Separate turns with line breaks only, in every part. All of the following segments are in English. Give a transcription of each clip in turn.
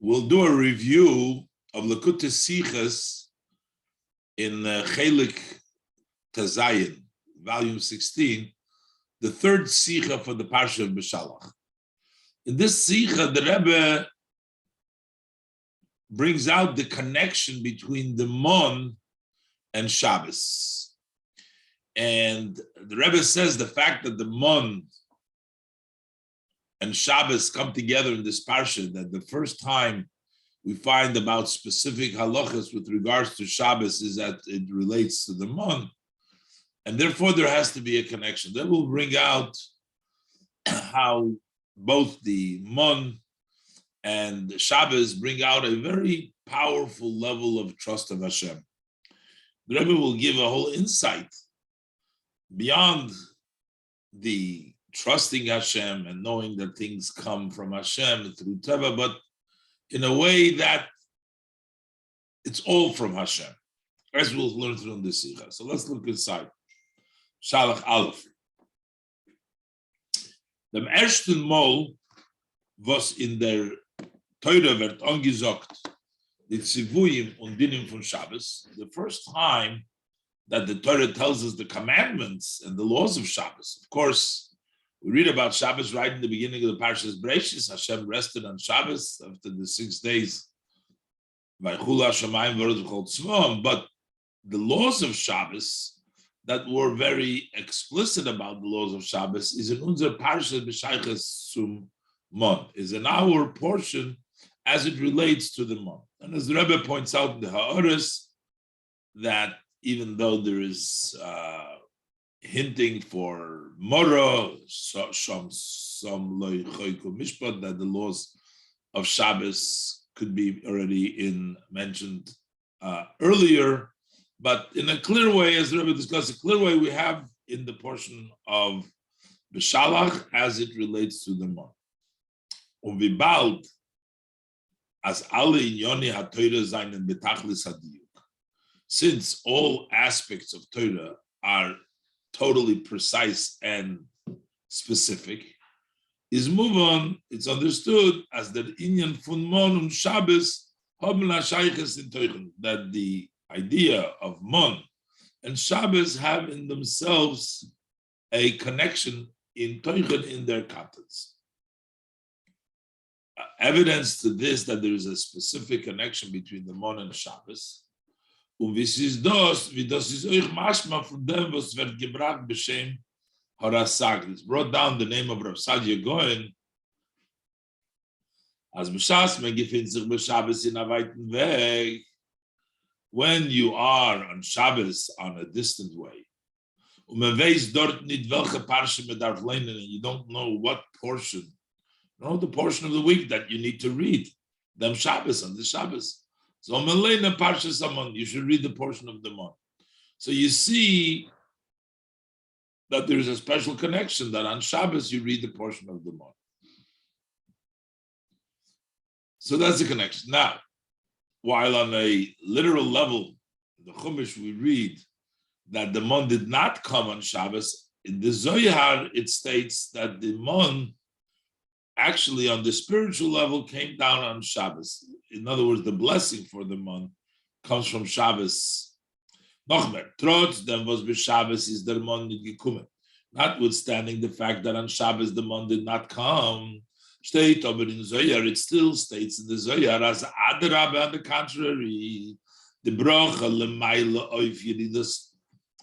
We'll do a review of Lekutei Sichos in Chelek Tazayin, volume 16, the third Sicha for the Parsha of Beshalach. In this Sicha, the Rebbe brings out the connection between the Mon and Shabbos. And the Rebbe says the fact that the Mon and Shabbos come together in this Parsha, that the first time we find about specific halachas with regards to Shabbos is that it relates to the Mon. And therefore there has to be a connection. That will bring out how both the Mon and the Shabbos bring out a very powerful level of trust of Hashem. The Rebbe will give a whole insight beyond the trusting Hashem and knowing that things come from Hashem through Teva, but in a way that it's all from Hashem, as we'll learn through the Sikha. So let's look inside. Beshalach Aleph. Dem ersten Mal, was in der Teure wird angesagt, die Zivuyim und Dinim von Shabbos, the first time that the Torah tells us the commandments and the laws of Shabbos. Of course, we read about Shabbos right in the beginning of the Parshas Bereshis. Hashem rested on Shabbos after the 6 days. But the laws of Shabbos that were very explicit about the laws of Shabbos is in unser Parshas B'Shayches zum Mon, is in our portion as it relates to the Mon. And as the Rebbe points out in the Ha'aris, that even though there is hinting for Mora, some loy choyku mishpat, that the laws of Shabbos could be already mentioned earlier, but in a clear way, as the Rebbe discussed, a clear way we have in the portion of Beshalach as it relates to the Mon. Vibald as alle inyoni haTorah seinen betachlis hadiyuk. Since all aspects of Torah are totally precise and specific, is move on, it's understood as the inyan fun Mon und Shabbos haben la shayches in Teuchen, that the idea of Mon and Shabbos have in themselves a connection in Teuchen in their contents. Evidence to this that there is a specific connection between the Mon and Shabbos. Wie das ist euch mashma von dem, was wird gebracht b'shem Harasag. It's brought down the name of Rav Sadia Goen as b'shas man gefindt sich b'Shabbos in a weiten Weg. When you are on Shabbos on a distant way, man weiß dort nicht welche Parsha man darf lernen, and you don't know what portion, the portion of the week that you need to read, them Shabbos on the Shabbos. So Melena Parsha Samon, you should read the portion of the Mon. So you see that there is a special connection that on Shabbos you read the portion of the Mon. So that's the connection. Now, while on a literal level, in the Chumash we read that the Mon did not come on Shabbos, in the Zohar it states that the Mon actually on the spiritual level came down on Shabbos. In other words, the blessing for the Mon comes from Shabbos. Nochmer, trotz dem was b'Shabbos is der Mon nit gekommen. Notwithstanding the fact that on Shabbos the Mon did not come, steht aber in Zohar, it still states in the Zohar as Adrabe, on the contrary, the brocha lemaila oif yeridas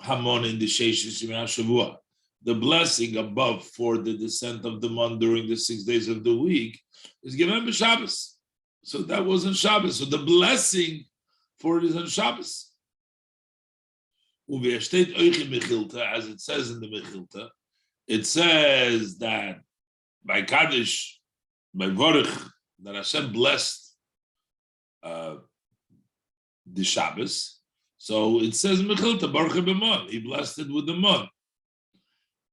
hamon in the Sheishis Yemei HaShavua. The blessing above for the descent of the Mon during the 6 days of the week is given by Shabbos. So that wasn't Shabbos. So the blessing for it is on Shabbos. As it says in the Mechilta, it says that by Kaddish, by Vorich, that Hashem blessed the Shabbos. So it says Mechilta, Baruch B'Mon. He blessed it with the Mon.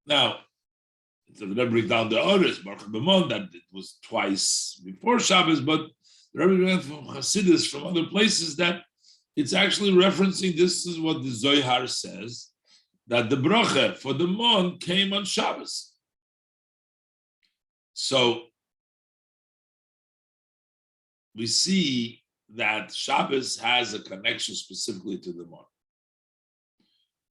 Now, so the Rebbe break down the others, Baruch B'Mon, that it was twice before Shabbos, but the Rebbe read from Hasidus, from other places, that it's actually referencing, this is what the Zohar says, that the bracha for the Mon came on Shabbos. So we see that Shabbos has a connection specifically to the Mon.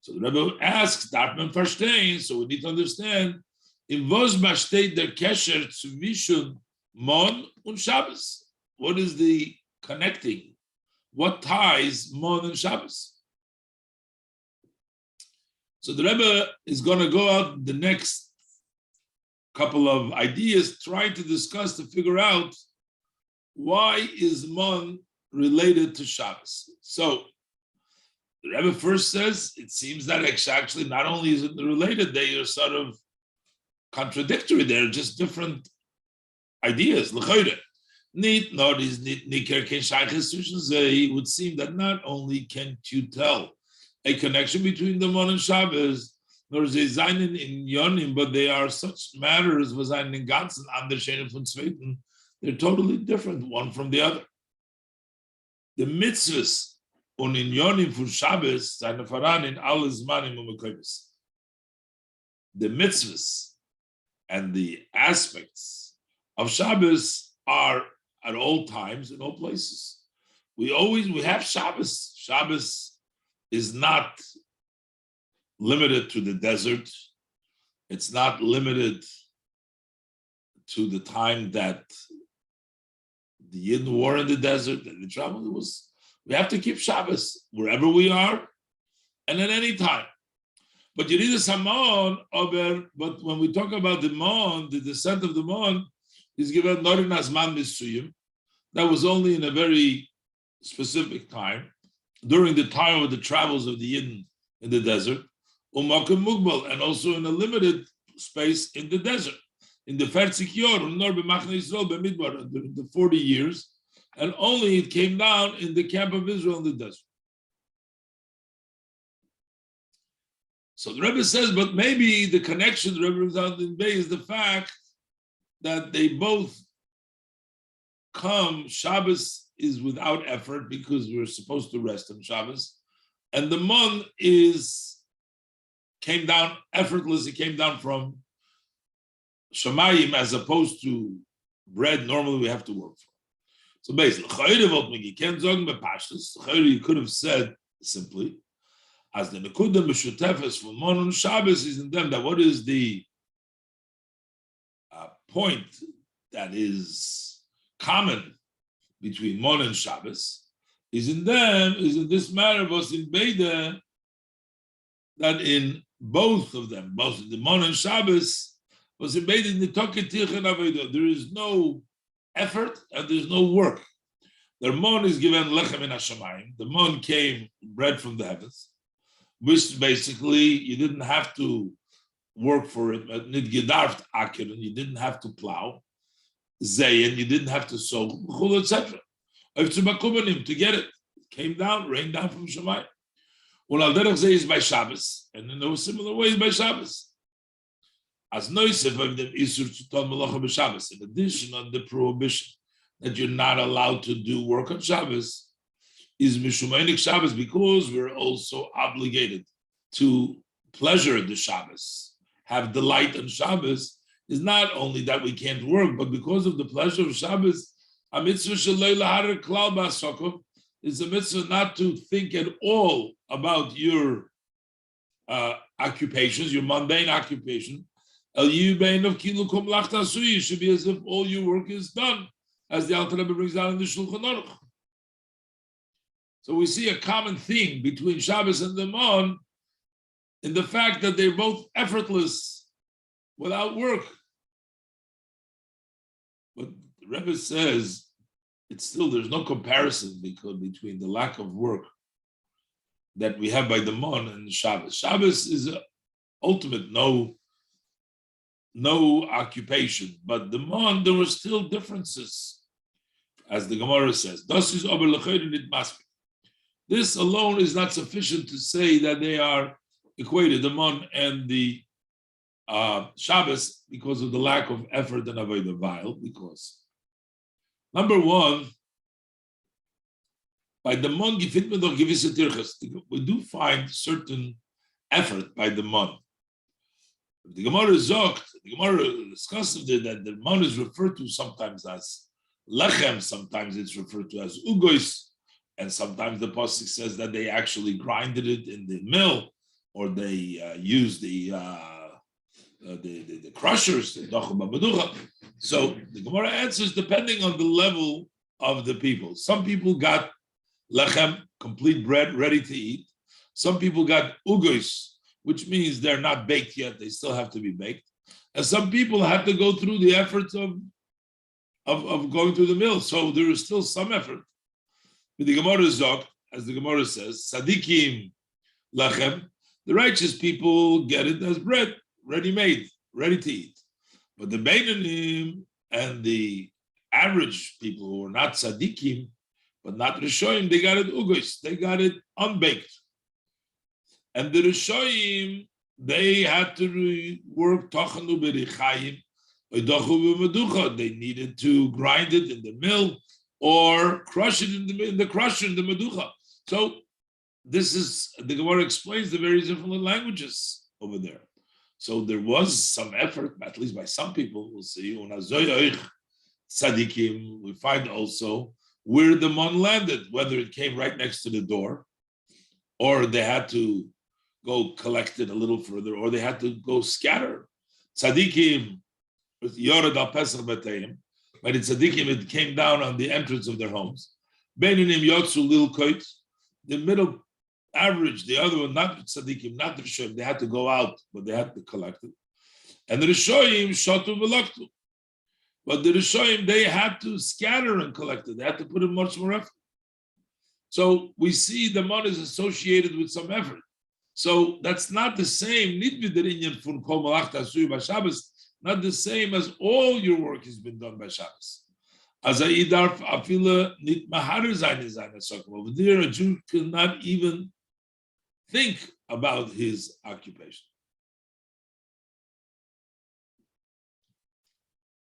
So the Rebbe asks, darf man verstehen? So we need to understand, in was besteht der Kesher zwischen Mon und Shabbos? What is the connecting? What ties Mon and Shabbos? So the Rebbe is going to go out the next couple of ideas, trying to discuss to figure out why is Mon related to Shabbos. So the Rebbe first says it seems that actually not only is it related, they are sort of contradictory. They're just different ideas. It would seem that not only can't you tell a connection between the Mon and Shabbos, nor sie seinen in Yonim, but they are such matters, was einen ganzen Anderscheinen von Zweiten. They're totally different, one from the other. The mitzvahs und in Yonim von Shabbos seine voran in alle Zmanim und Mekoymes. The mitzvahs and the aspects of Shabbos are at all times, in all places. We have Shabbos. Shabbos is not limited to the desert. It's not limited to the time that the Yidden were in the desert and the travel was. We have to keep Shabbos wherever we are and at any time. But you need a Samon, but when we talk about the Mon, the descent of the Mon is given not in Azman Misuyim. That was only in a very specific time, during the time of the travels of the Yidden in the desert, Umakim Mugbal, and also in a limited space in the desert, in the 40 during the 40 years, and only it came down in the camp of Israel in the desert. So the Rebbe says, but maybe the connection the Rebbe brings out in Bay is the fact that they both come. Shabbos is without effort because we're supposed to rest on Shabbos, and the Mon came down effortless. It came down from Shamayim as opposed to bread normally we have to work for. So basically, you could have said simply, as the Nekuda Meshutefes for Mon and Shabbos is in them, that what is the point that is common between Mon and Shabbos is in them, is in this matter, was in Beida, that in both of them, both in the Mon and Shabbos, was in Beida in the Toketich and Aveda. There is no effort and there's no work. The Mon is given lechem in Hashemayim. The Mon came bread from the heavens, which basically you didn't have to work for it. Nit gedarft aker, and you didn't have to plow. Zayin, you didn't have to sow, etc. To get it, came down, rained down from Shemayim. Well, al derech zeh is by Shabbos, and in those similar ways by Shabbos. As noisef of them isur to tol melacha b'Shabbos. In addition on the prohibition that you're not allowed to do work on Shabbos, is mishumaynik Shabbos, because we're also obligated to pleasure the Shabbos, have delight on Shabbos. Is not only that we can't work, but because of the pleasure of Shabbos, a mitzvah shalei lahar klal b'asokov is a mitzvah not to think at all about your occupations, your mundane occupation. El yubein of kilukum lachtasui should be as if all your work is done, as the Alter Rebbe brings down in the Shulchan Aruch. So we see a common theme between Shabbos and the Mon in the fact that they're both effortless, without work. But the Rebbe says it's still, there's no comparison between the lack of work that we have by the Mon and Shabbos. Shabbos is ultimate, no occupation. But the Mon, there were still differences, as the Gemara says. This alone is not sufficient to say that they are equated, the Mon and the Shabbos, because of the lack of effort and avodah vile. Because number one, by the Mon we do find certain effort by the Mon. The Gemara discusses that the Mon is referred to sometimes as Lechem, sometimes it's referred to as ugois, and sometimes the pasuk says that they actually grinded it in the mill, or they used the crushers, the dochum baducha. So the Gemara answers depending on the level of the people. Some people got lechem, complete bread, ready to eat. Some people got ugois, which means they're not baked yet; they still have to be baked. And some people had to go through the efforts of going through the mill. So there is still some effort. But the Gemara Zok, as the Gemara says, Sadikim Lachem, the righteous people get it as bread, ready-made, ready to eat. But the Beinanim and the average people who are not Sadikim, but not Rishoyim, they got it ugos, they got it unbaked. And the Rishoyim, they had to work Tochanu Berichayim, they needed to grind it in the mill or crush it in the crusher, in the meducha. So this is, the Gemara explains the various different languages over there. So there was some effort, at least by some people, we'll see, tzadikim, we find also where the mon landed, whether it came right next to the door, or they had to go collect it a little further, or they had to go scatter. Tzadikim, with Yorad al Pesach B'Teim, by the tzaddikim, it came down on the entrance of their homes. Beinanim Yotzu Lil Koit, the middle average, the other one, not tzaddikim, not the Rishoyim, they had to go out, but they had to collect it. And the Rishoyim Shotu V'Loktu. But the Rishoyim, they had to scatter and collect it. They had to put in much more effort. So we see the mon is associated with some effort. So that's not the same. Not the same as all your work has been done by Shabbos. As a Idarf Afila nit Mahar over there, a Jew cannot even think about his occupation.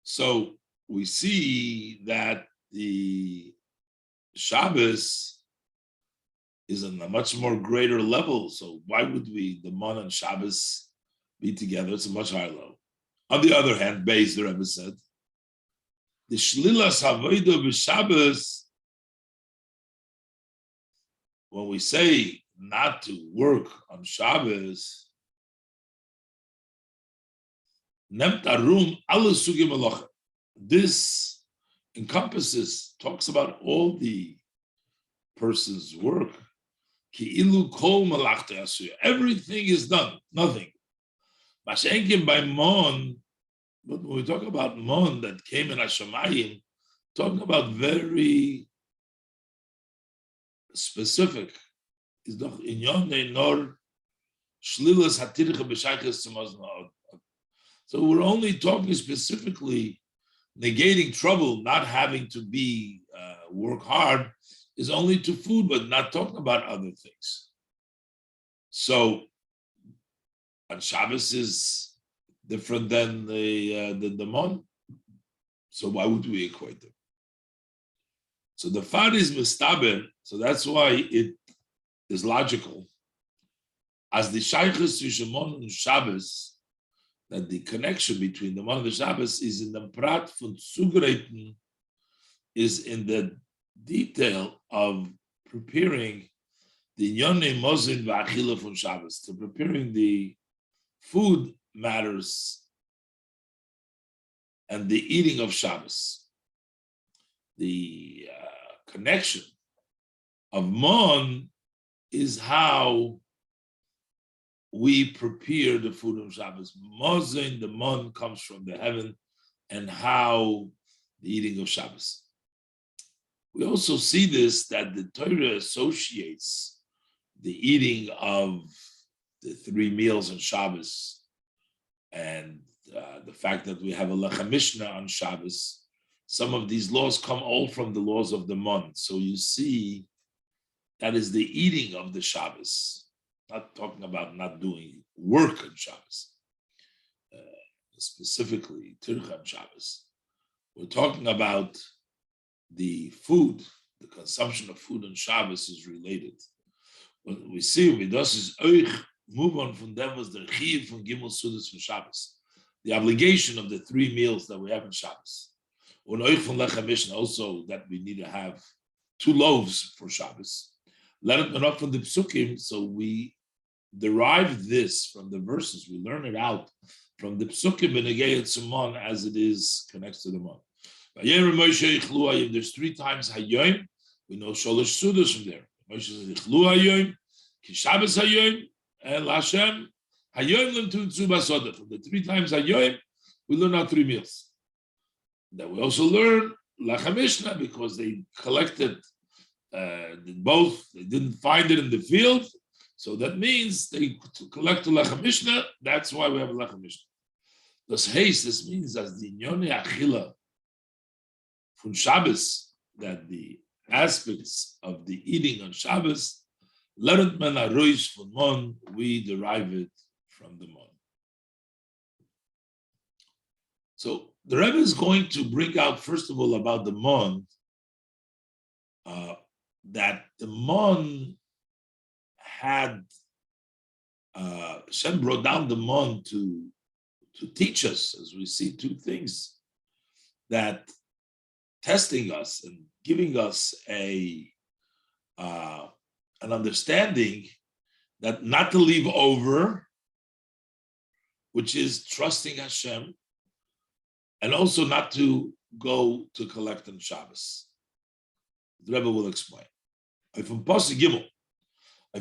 So we see that the Shabbos is on a much more greater level. So why would the Mon and Shabbos be together? It's a much higher level. On the other hand, Beis, the Rebbe said, the Shlilas Havodah b'Shabbos, when we say not to work on Shabbos, Nemt Arum alle Sugim Melacha. This encompasses, talks about all the person's work. Ki ilu kol malachta asuya. Everything is done, nothing. Mashenkim by Mon, but when we talk about Mon that came in Hashemayim, talking about very specific. Is doch in Yonei nor shlilas hatircha b'shayches tzimazna. So we're only talking specifically negating trouble, not having to be work hard, is only to food, but not talking about other things. So, and Shabbos is different than the Mon. So why would we equate them? So the Fad is mistaber, so that's why it is logical. As the Shaykhis Yishemon and Shabbos, that the connection between the Mon and the Shabbos is in the Prat von Zugreiten, is in the detail of preparing the Yonei Mozin V'Achila from Shabbos, to preparing the food matters and the eating of Shabbos. The connection of Mon is how we prepare the food of Shabbos. Mozin, the Mon, comes from the heaven, and how the eating of Shabbos. We also see this, that the Torah associates the eating of the 3 meals on Shabbos and the fact that we have a Lechem Mishnah on Shabbos. Some of these laws come all from the laws of the Mon. So you see, that is the eating of the Shabbos. Not talking about not doing work on Shabbos, specifically Tircha on Shabbos. We're talking about the food, the consumption of food on Shabbos is related. When we see Midas is Oich, move on from them was the Chiv from Gimel Sudas from Shabbos, the obligation of the 3 meals that we have on Shabbos. Also, that we need to have 2 loaves for Shabbos. Let it up from the psukim, so we derive this from the verses. We learn it out from the psukim in Negei Tzimon as it is connected to the mon. There's 3 times Hayom. We know Sholosh Sudas from there. Moshe says Ichlu Hayom, Ki Shabbos Hayom, and Lashem Hayom Lemtun Tzuba Soda. From the 3 times Hayom, we learn our 3 meals. Then we also learn Lacha Mishnah because they collected both. They didn't find it in the field, so that means they collect Lacha Mishnah. That's why we have a Lacha Mishnah. This means that the Inyone Achila from Shabbos, that the aspects of the eating on Shabbos, Lerent Men Aroish from Mon, we derive it from the Mon. So the Rebbe is going to bring out, first of all, about the Mon, that the Mon had, Hashem brought down the Mon to teach us, as we see 2 things, that testing us and giving us an understanding that not to leave over, which is trusting Hashem, and also not to go to collect on Shabbos. The Rebbe will explain. From Pasuk Gimel,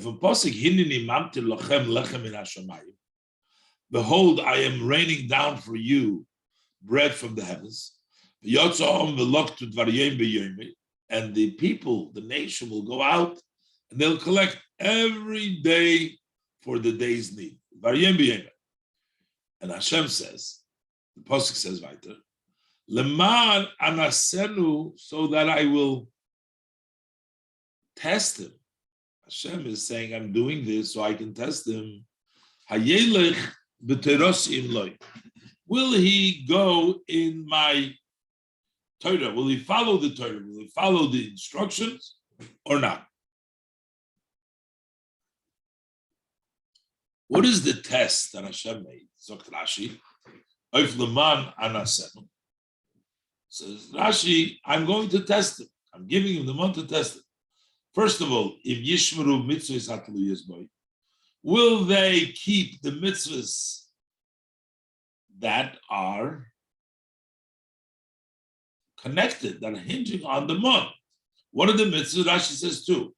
from Pasuk Hineni Mamtir Lochem Lechem in Hashemayim. Behold, I am raining down for you bread from the heavens. And the people, the nation, will go out and they'll collect every day for the day's need. And Hashem says, the Pasuk says weiter, Leman anasenu, so that I will test him. Hashem is saying, I'm doing this so I can test him. Hayelech b'terosim loy. Will he go in my Torah? Will he follow the Torah? Will he follow the instructions or not? What is the test that Hashem made? Zokt Rashi, Oif Leman Anasenu. Says Rashi, I'm going to test him. I'm giving him the month to test it. First of all, if Yishmeru mitzvahs hatlu yizboy, will they keep the mitzvahs that are connected, that are hinging on the month? What are the mitzvahs? Rashi says too,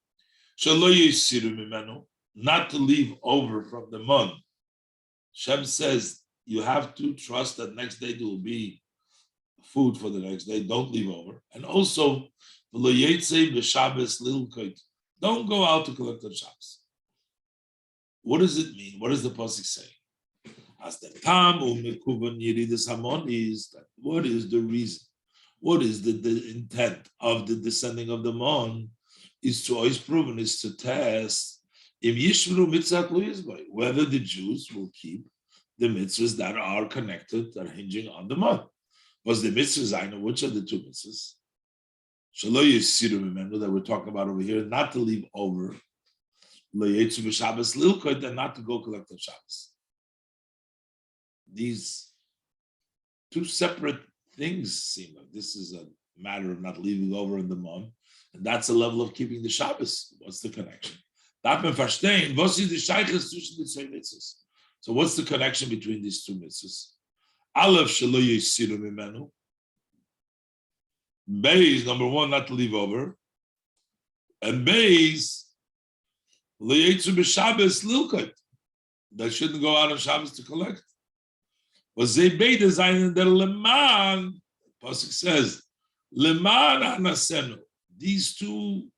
Shelo yisiru mimenu, not to leave over from the month. Shem says you have to trust that next day there will be food for the next day. Don't leave over. And also, don't go out to collect on Shabbos. What does it mean? What does the pasuk say? As the tam umekuvan yiridus hamon is that. What is the reason? What is the intent of the descending of the mon? Is to always proven, is to test whether the Jews will keep the mitzvahs that are connected, that are hinging on the mon. Was the mitzvahs, I know which are the 2 mitzvahs that we're talking about over here, not to leave over, and not to go collect on Shabbos. These 2 separate things seem like this is a matter of not leaving over in the month, and that's a level of keeping the Shabbos. What's the connection? So what's the connection between these 2 mitzvahs? Aleph shelo yisiru mimenu. Beis, number 1, not to leave over. And Beis, leyetzu b'Shabbos lilkot. They shouldn't go out on Shabbos to collect. Was they bay designing the leman? Pasuk says, leman anasenu. These 2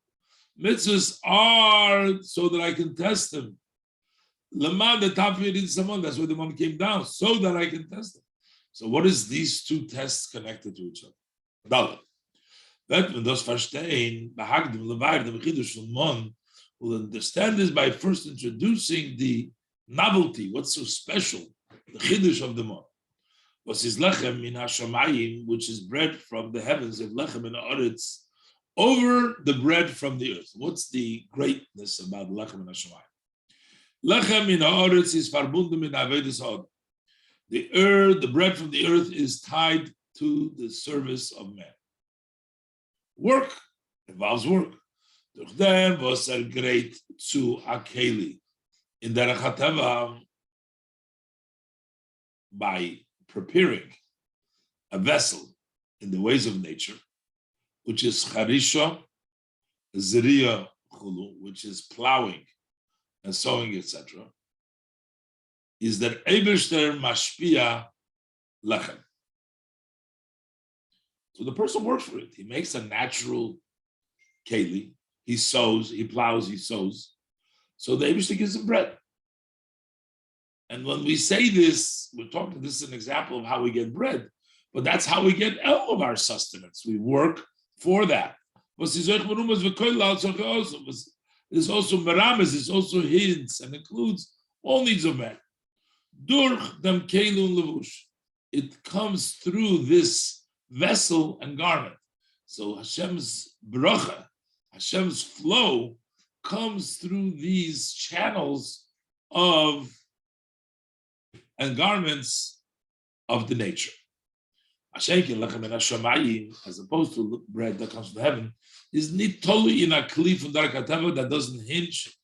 mitzvahs are so that I can test them. Leman, the top of it is someone. That's why the one came down, so that I can test them. So what is these 2 tests connected to each other? Dalet. That when those verstehen, behagdim levair the mechidush from mon, will understand this by first introducing the novelty. What's so special? The chidush of the mon. Was his lechem min hashamayim, which is bread from the heavens, of lechem in haaretz, over the bread from the earth. What's the greatness about lechem in hashamayim? Lechem in haaretz is verbundum in avedus hod. The bread from the earth is tied to the service of man. Work involves work. Durch dem was great zu akeli in der Chateva by preparing a vessel in the ways of nature, which is charisha, zriya chulu, which is plowing and sowing, etc., is that Eibishter mashpia lechem. So the person works for it. He makes a natural keli. He sows, he plows, he sows. So the Eibishter gives him bread. And when we say this, we're talking, this is an example of how we get bread, but that's how we get all of our sustenance. We work for that. There's also merames, it's also hints and includes all needs of man. It comes through this vessel and garment. So Hashem's bracha, Hashem's flow comes through these channels of and garments of the nature. As opposed to bread that comes from heaven, is not totally in a kli from Darkateva that doesn't hinge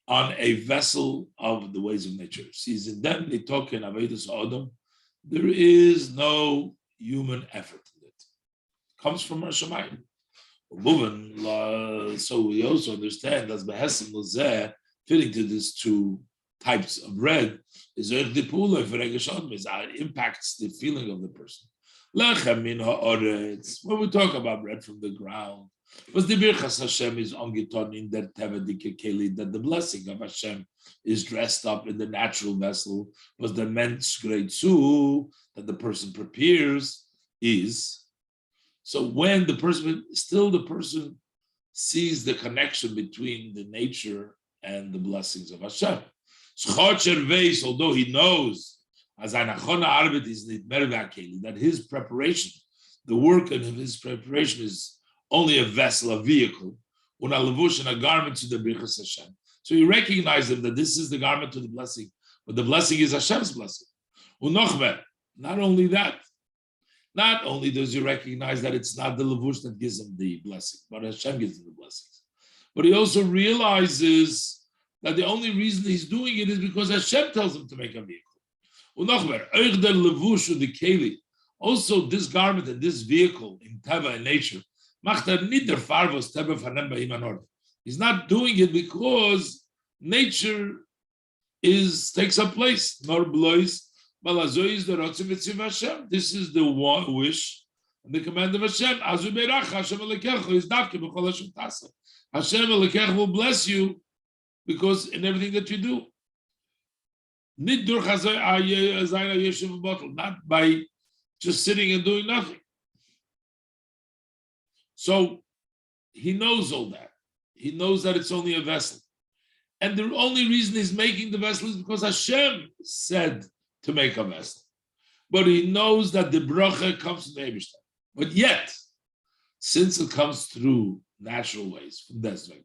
on a vessel of the ways of nature. Sees in them they talk in Avedus Adam, there is no human effort in it. It comes from Hashemayim. So we also understand as Behesim Lozeh, fitting to these two types of bread, is it impacts the feeling of the person. When we talk about bread from the ground, was the birchas Hashem is ongeton in der tevadike keli, that the blessing of Hashem is dressed up in the natural vessel, was the men's great su that the person prepares is. So when the person sees the connection between the nature and the blessings of Hashem. Although he knows that his preparation, the work of his preparation is only a vessel, a vehicle, and a garment to the birchas Hashem. So he recognizes that this is the garment to the blessing, but the blessing is Hashem's blessing. Not only that, not only does he recognize that it's not the levush that gives him the blessing, but Hashem gives him the blessings, but he also realizes that the only reason he's doing it is because Hashem tells him to make a vehicle. Also, this garment and this vehicle in Teva and nature, he's not doing it because nature takes a place. This is the one wish and the command of Hashem. Hashem will bless you because in everything that you do. Not by just sitting and doing nothing. So he knows all that. He knows that it's only a vessel. And the only reason he's making the vessel is because Hashem said to make a vessel. But he knows that the bracha comes from the Eibishter. But yet, since it comes through natural ways, from Desveg,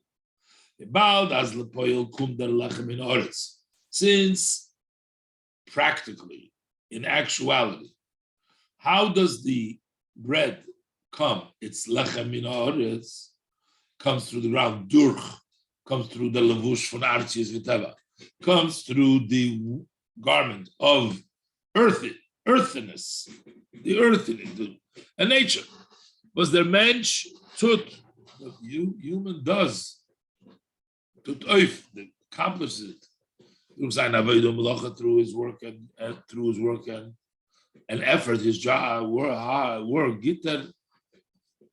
since practically, in actuality, how does the bread come? It's lechem min haaretz, comes through the ground, durch, comes through the levush von artzis v'teva, comes through the garment of earthiness, the earth in it, and nature. Was der Mensch tut, that human does, tut oif, that accomplishes it, through his work and effort, his job, work,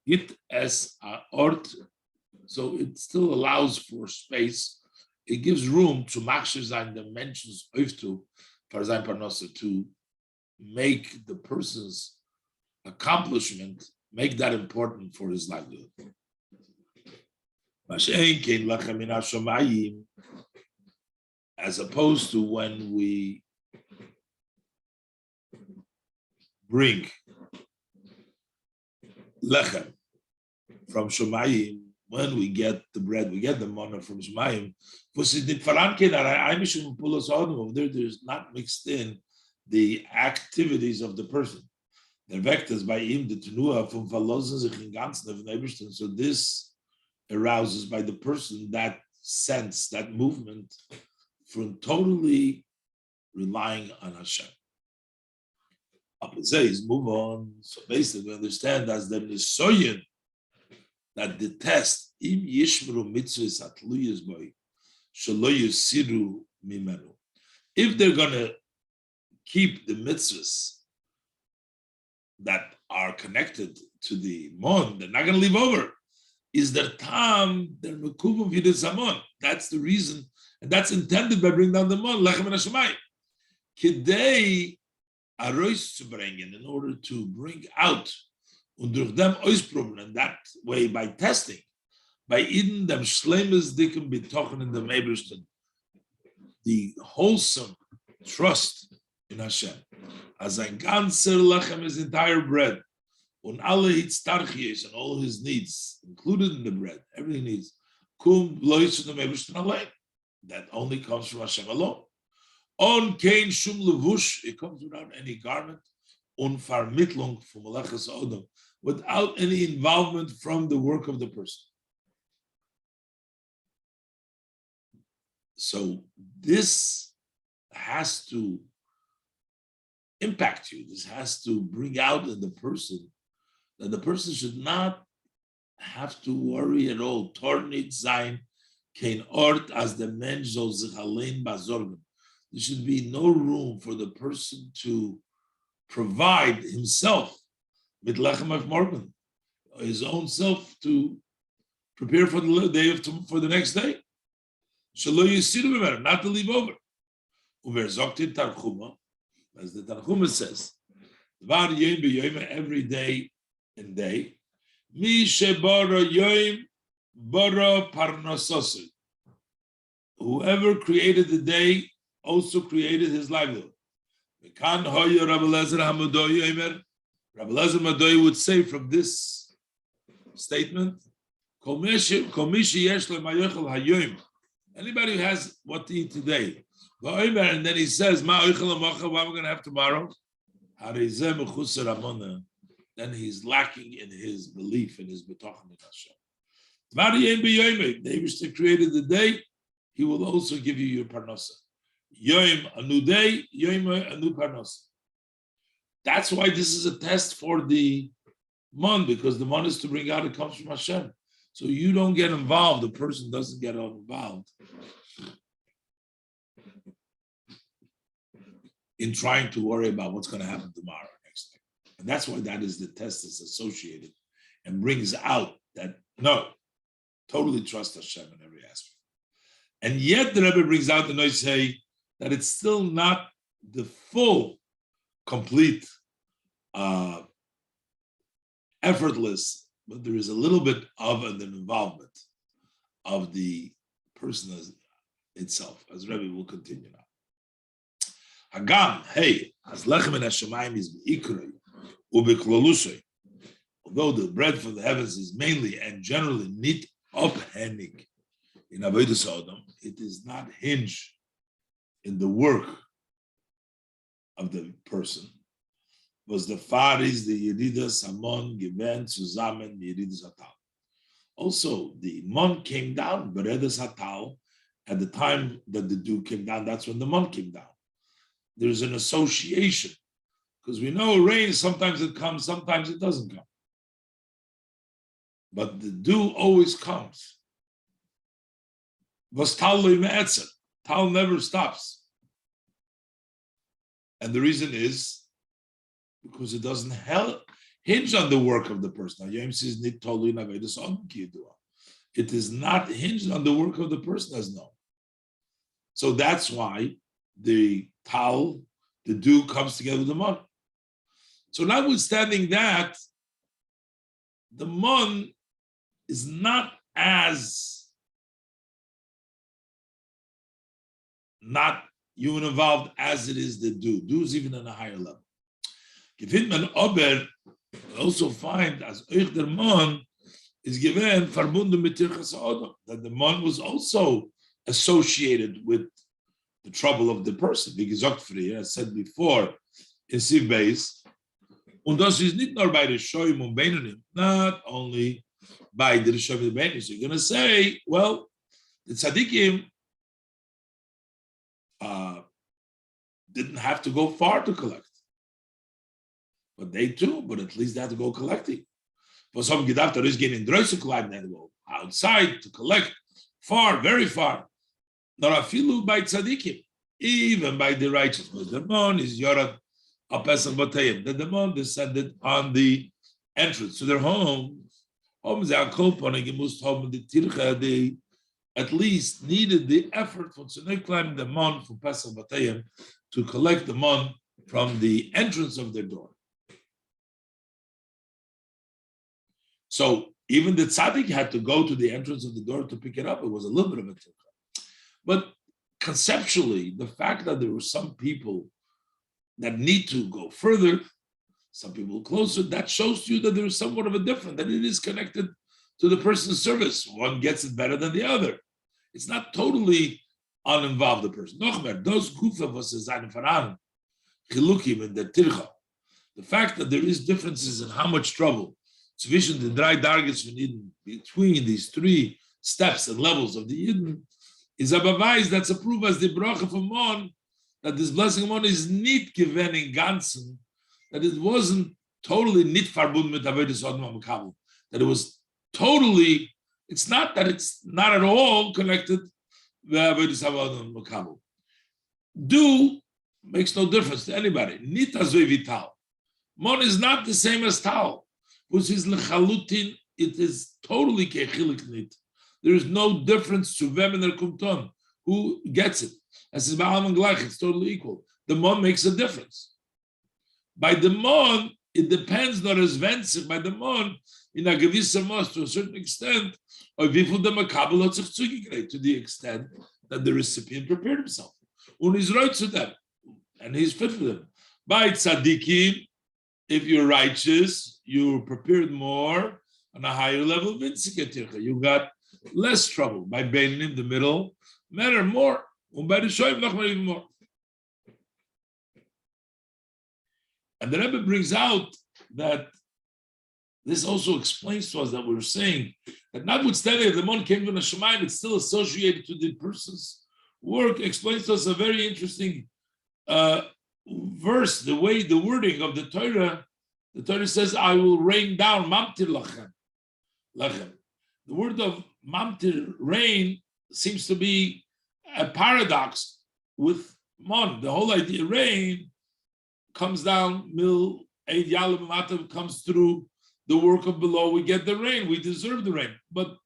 git as ort. So it still allows for space. It gives room to machshav sein dimensions for sein parnasa, to make the person's accomplishment, make that important for his livelihood. As opposed to when we bring lechem from Shemayim, when we get the bread, we get the manna from Shemayim. There's not mixed in the activities of the person. Der weckt es bei ihm die Tenua vom Verlassen sich im Ganzen auf den Ebersten. So this arouses by the person that sense, that movement from totally relying on Hashem. Up it says, move on. So basically, we understand as the Nisoyan that the test, im yishmru mitzvahs atluyas boy, shelo yusiru mimenu. If they're going to keep the mitzvahs that are connected to the mon, they're not going to leave over. Is their tam, their mekuvim v'yidas hamon. That's the reason, and that's intended by bringing down the mon, lechem and hashemayim. Kidei arois zu bringen, in order to bring out, und durch dem ausproben, and that way by testing, by eden dem shleimes dikem bitochen in the Ebersten, the wholesome trust in Hashem, as ein ganzer lechem, his entire bread, and alle hitztarchies and all his needs, included in the bread, everything needs, kum lois from the Ebersten allein. That only comes from Hashem alone. On kein shum levush, it comes without any garment, on farmitlung from malachas odom, without any involvement from the work of the person. So this has to impact you. This has to bring out in the person that the person should not have to worry at all. Tornit sein kein ort as the mensch soll sich allein besorgen. There should be no room for the person to provide himself mit lechem of morgen, his own self, to prepare for the day of for the next day. Shelo yisiru b'mer, not to leave over. Uver zokti tarchuma, as the Tarchuma says, Dvar yom b'yom, every day and day, mi shebara yom bara parnasosu. Whoever created the day also created his livelihood. Rabbi Eliezer Hamadoi would say from this statement, anybody who has what to eat today, and then he says, what am I going to have tomorrow? Then he's lacking in his belief, in his betachon in Hashem. David created the day, he will also give you your parnasa. Yom, a new day, yom, a new parnasa. That's why this is a test for the mon, because the mon is to bring out, it comes from Hashem. So you don't get involved, the person doesn't get involved in trying to worry about what's going to happen tomorrow, next day. And that's why that is the test that's associated and brings out that, no, totally trust Hashem in every aspect. And yet the Rebbe brings out the noise say that it's still not the full, complete, effortless, but there is a little bit of an involvement of the person itself, as Rebbe will continue now. Hagam, hey, as lechem in Hashemayim is b'ikrei, u'b'klolushay, although the bread from the heavens is mainly and generally nit ophenig in avodas Adam, it is not hinged in the work of the person. Was the faris the yeridas hamon given zusammen yeridas hatal. Also, the mon came down, beredas hatal, at the time that the dew came down. That's when the mon came down. There's an association, because we know rain, sometimes it comes, sometimes it doesn't come. But the dew always comes. Was tal lo me'etzer. Tal never stops. And the reason is because it doesn't hinge on the work of the person. It is not hinged on the work of the person as no. So that's why the tal, the dew, comes together with the mon. So notwithstanding that, the mon is not as not human involved as it is the dew. Dew is even on a higher level. Also find as der mon is given verbunden mit tirchas Adam, that the mon was also associated with the trouble of the person. Wie gesagt früher, I said before, in Siv Beis, Und das ist nicht nur bei Rishoyim und Beinonim, not only by the Rishoyim and Beinonim. So you're going to say, well, the tzaddikim didn't have to go far to collect. But they too, but at least they had to go collecting. For some gedacht, there is getting dröse klein, they had to go outside to collect far, very far. Not afilu by tzaddikim, even by the righteous. The demon is yorad a pesach batayim. The demon descended on the entrance to their homes. They at least needed the effort for tzaddik the mon for pesach batayim to collect the mon from the entrance of their door. So even the tzaddik had to go to the entrance of the door to pick it up. It was a little bit of a tircha. But conceptually, the fact that there were some people that need to go further, some people closer, that shows to you that there is somewhat of a difference, that it is connected to the person's service. One gets it better than the other. It's not totally uninvolved, the person. Those gufa was chilukim in the tircha. The fact that there is differences in how much trouble between the drei dargets between these three steps and levels of the Yidden is a beweis that's a proof as the bracha of Mon that this blessing of Mon is not given in ganzen, that it wasn't totally nit verbund mit avodas Adam HaMakabel, that it was totally, it's not that it's not at all connected with avodas Adam HaMakabel. Do makes no difference to anybody. Nit azoi vital. Mon is not the same as tal. Which is lechalutin, it is totally kechilik nit. There is no difference to vem and their kumton. Who gets it? As is ba'al and gleich, it's totally equal. The mon makes a difference. By the mon, it depends not as vensich. By the mon, in a gewisse mos, to a certain extent, or viful the makabel hat sich zugekriegt, to the extent that the recipient prepared himself. And he's right to them, and he's fit for them. By tzaddikim, if you're righteous, you're prepared more on a higher level. You got less trouble. By Beinonim, the middle, matter more. And by the Shoyim, noch mal even more. And the Rebbe brings out that this also explains to us that we're saying that notwithstanding that the mon came from the Shemayim, it's still associated to the person's work. Explains to us a very interesting verse, the wording of the Torah says, I will rain down mamtir lachem. The word of mamtir, rain, seems to be a paradox with mon. The whole idea, rain comes down, mil eid yalim matav, comes through the work of below. We get the rain, we deserve the rain. But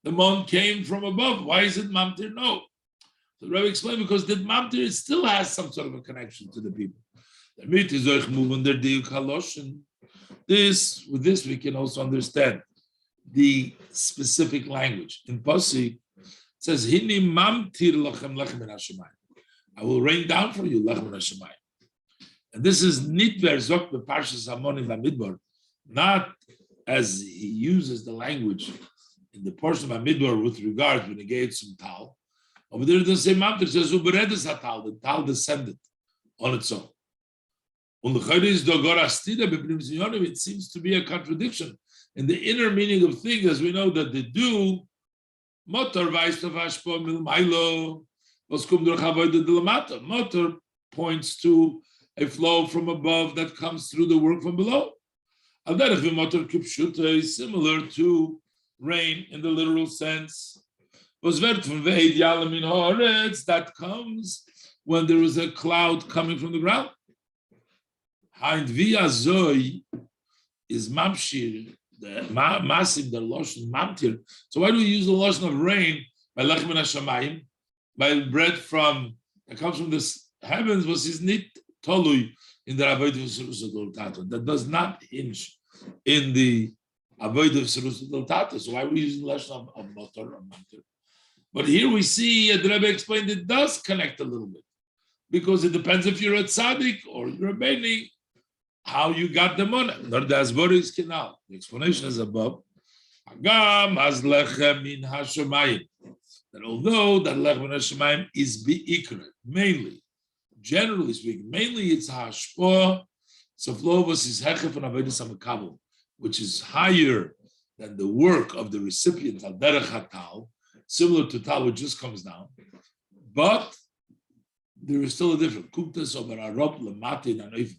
the mon came from above. Why is it mamtir? No. The Rebbe explained because the mamtir still has some sort of a connection to the people. With this we can also understand the specific language. In Pasi, it says, Hini mamtir lachem lechem min hashemayim. I will rain down for you lechem min hashemayim. And this is nitver zok beparshas hamonim b'midbar, not as he uses the language in the portion of Midbar with regard to negate some tal. Over there, it doesn't say mamtir, it says uberedes hatal, the tal descended on its own. It seems to be a contradiction in the inner meaning of things, as we know that they do. Motor points to a flow from above that comes through the work from below. Is similar to rain in the literal sense. That comes when there is a cloud coming from the ground. Hind via Zoe is mamshir, the massive, the lotion mamtir. So why do we use the lotion of rain by lechem min hashamayim, by bread from that comes from the heavens? Was his nit tolui in the avodah v'serusah tato that does not hinge in the avodah v'serusah tato. So why are we using the lotion of motor or mamtir? But here we see, the Rebbe explained, it does connect a little bit because it depends if you're a tzaddik or you're a beni. How you got the money? Not the Asbori is canal. The explanation is above. That although that lechem min hashamayim is bi'ikra, mainly, generally speaking, mainly it's hashpah, Soflovos is hechef and avodas hamakabel, which is higher than the work of the recipient al derech hatal, similar to tal which just comes down, but there is still a difference. Kumtas over arop lematin and oif.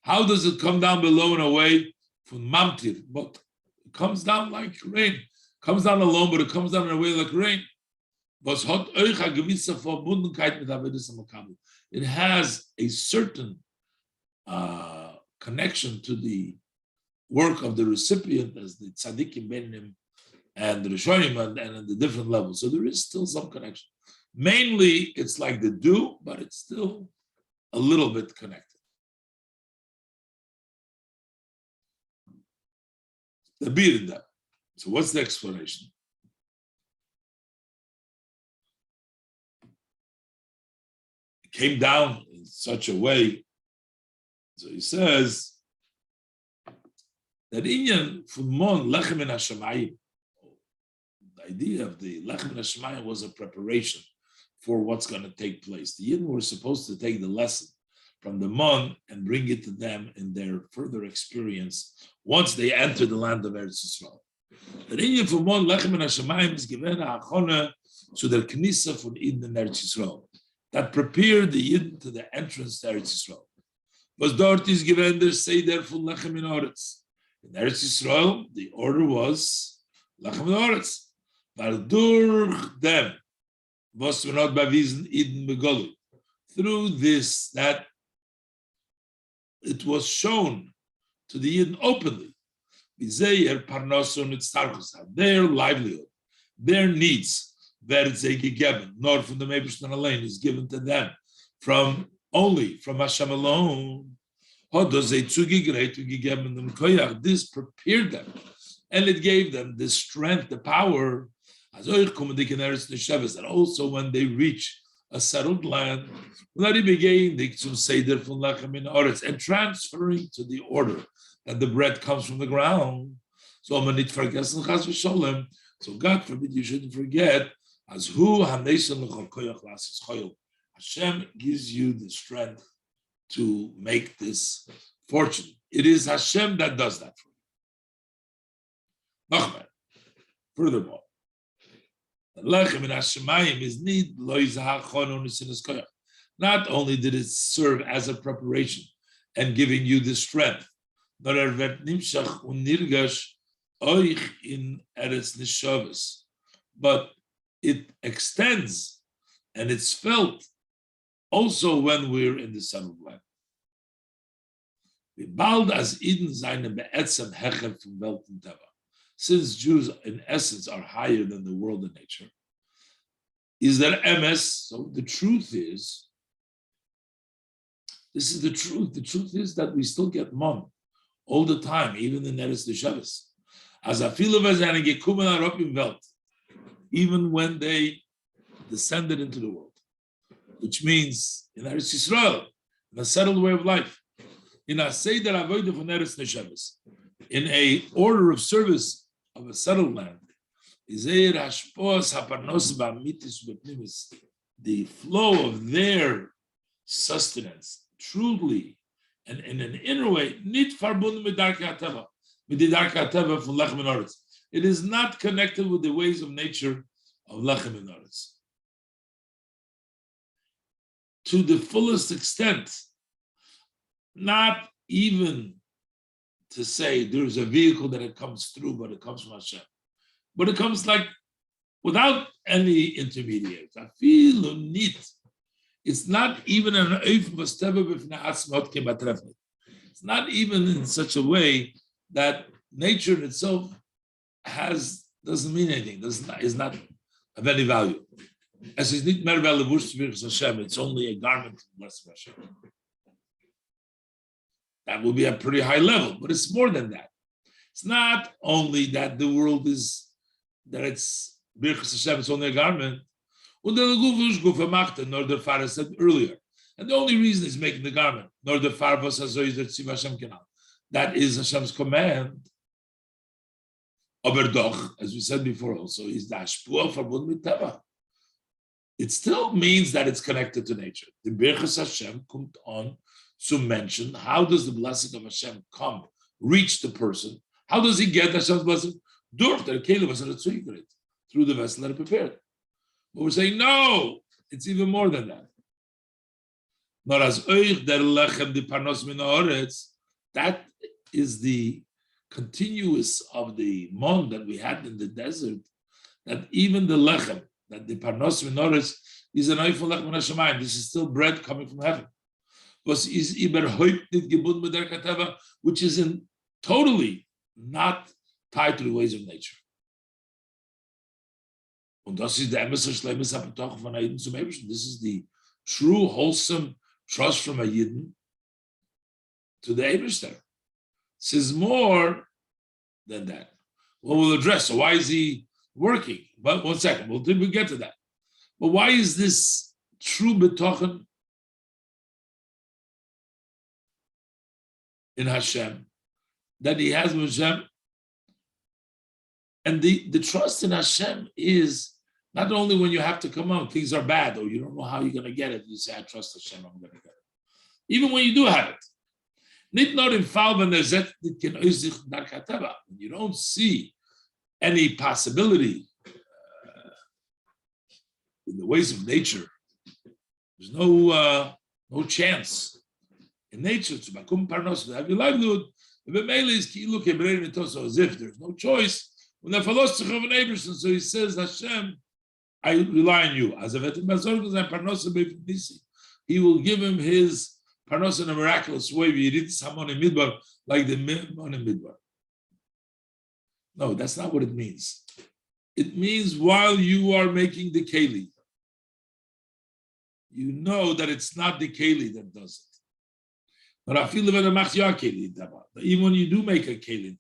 How does it come down below and away from mamtir? But it comes down like rain. It comes down alone, but it comes down in a way like rain. It has a certain connection to the work of the recipient as the tzaddikim benim and the rishonim and the different levels. So there is still some connection. Mainly, it's like the dew, but it's still a little bit connected. The beer in that. So what's the explanation? It came down in such a way. So he says that inyan fumon lechem in hashamayim. The idea of the lechem in hashamayim was a preparation for what's going to take place. The Yidden were supposed to take the lesson from the mon and bring it to them in their further experience once they enter the land of Eretz Yisrael. The inyan fumon lechem in hashamayim is given ha'achona to the knisa from Eden in Eretz Yisrael that prepared the Yidden to the entrance to Eretz Yisrael. Was dort is given der Seder von Lechem in Oretz. In Eretz Yisrael, the order was Lechem in Oretz. Weil durch them, was wir not bewiesen Eden begolu. Through this, that it was shown to the Eden openly. Their livelihood, their needs, nor from the Meibishtan alone, is given to them only from Hashem alone. This prepared them and it gave them the strength, the power. And also when they reach a settled land, and transferring to the order that the bread comes from the ground. So God forbid you shouldn't forget, as who Hashem gives you the strength to make this fortune. It is Hashem that does that for you. Furthermore, the lechem in Hashemayim is need loizah. Not only did it serve as a preparation and giving you the strength, but it extends and it's felt also when we're in the settled land. Since Jews in essence are higher than the world and nature, is there MS? So the truth is, this is the truth. The truth is that we still get mon all the time, even in Eretz Shabbos. As a feel of Welt, even when they descended into the world. Which means in Eretz Yisrael, in a settled way of life, in a seder avodah von Eretz Neshavos, in a order of service of a settled land, the flow of their sustenance, truly, and in an inner way, it is not connected with the ways of nature of Lechem and Oretz. To the fullest extent, not even to say there's a vehicle that it comes through, but it comes from Hashem. But it comes like without any intermediaries. I feel neat. It's not even an it's not even in such a way that nature in itself doesn't mean anything, is not of any value. As is nicht mehr Hashem, it's only a garment blessed by Hashem. That will be a pretty high level, but it's more than that. It's not only that the world is, that it's Birchas Hashem, it's only a garment. Nor the Father said earlier. And the only reason he's making the garment, nor the Father says that is Hashem's command. Aber doch, as we said before also, is the Hashpua verbunden mit Teva. It still means that it's connected to nature. The Birchas Hashem kommt on to mention, how does the blessing of Hashem come, reach the person? How does he get Hashem's blessing? Through the vessel that he prepared. But we're saying, no, it's even more than that. That is the continuous of the mon that we had in the desert, that even the lechem, that the parnos minoretz is an oifel lechem hashamayim. This is still bread coming from heaven. Which is totally not tied to the ways of nature. This is the true, wholesome trust from a Yidden to the Eibishter. This is more than that. Well, we'll address. So why is he working? But 1 second, we'll get to that. But why is this true betochen in Hashem that he has with Hashem? And the trust in Hashem is not only when you have to come out, things are bad, or you don't know how you're going to get it. You say, I trust Hashem, I'm going to get it. Even when you do have it. You don't see any possibility in the ways of nature. There's no chance in nature to have your livelihood. As if there's no choice. So he says, Hashem, I rely on you. He will give him his parnos in a miraculous way. Like the Mon in Midbar. No, that's not what it means. It means while you are making the keli, you know that it's not the keli that does it. But I feel even when you do make a keli,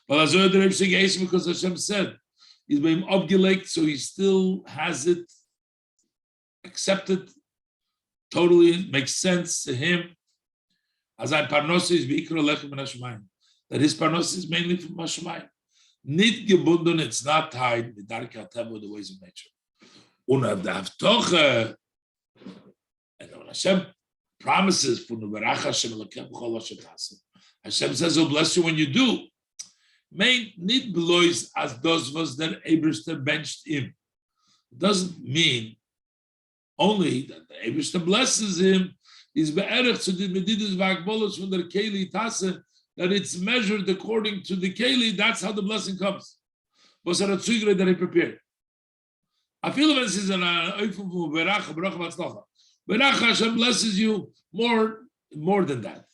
but because Hashem said, he's been obgulate, so he still has it accepted, totally makes sense to him. As I parnos is that his parnos is mainly from Hashemayim. Nit gebunden, it's not tied with the ways of nature. And when Hashem promises, Hashem says, he'll bless you when you do. Main nit belois as those was that Eibishter benched him. It doesn't mean only that the Eibishter blesses him, is be'erech to the medidus v'akbolos from the keli tase, that it's measured according to the keli. That's how the blessing comes. Was that he prepared? I feel it is an oifum v'berach v'berach v'atzlacha. Berach Hashem blesses you more than that.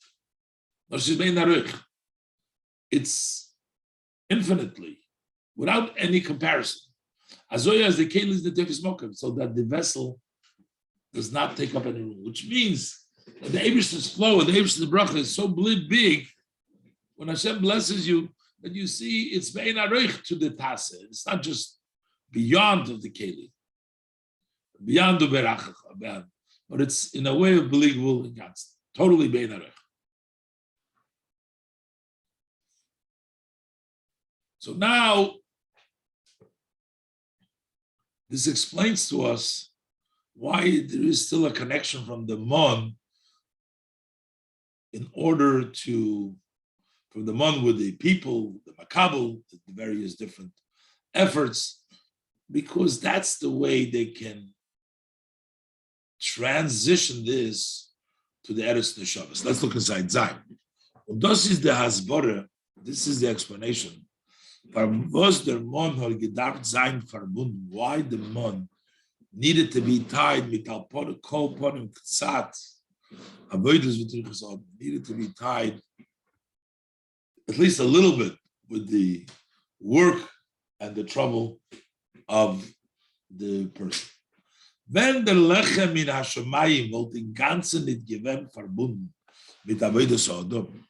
It's infinitely, without any comparison. Azoya as the keli is the tefis mokem, so that the vessel does not take up any room, which means that the Eibishter's flow and the Eibishter's bracha is so big, when Hashem blesses you, that you see it's bein aroich to the tase. It's not just beyond of the keli, beyond the berach, but it's in a way of believable and God's totally bein aroich. So now, this explains to us why there is still a connection from the Mon from the Mon with the people, the Makabel, the various different efforts, because that's the way they can transition this to the Eretz Neshavos. Let's look inside Zion. This is the Hasbara, this is the explanation. Why the Mon needed to be tied needed to be tied at least a little bit with the work and the trouble of the person. Wenn der Lechem in Hashemayim wollte den ganzen nicht gewinn verbunden mit Avodas Adam,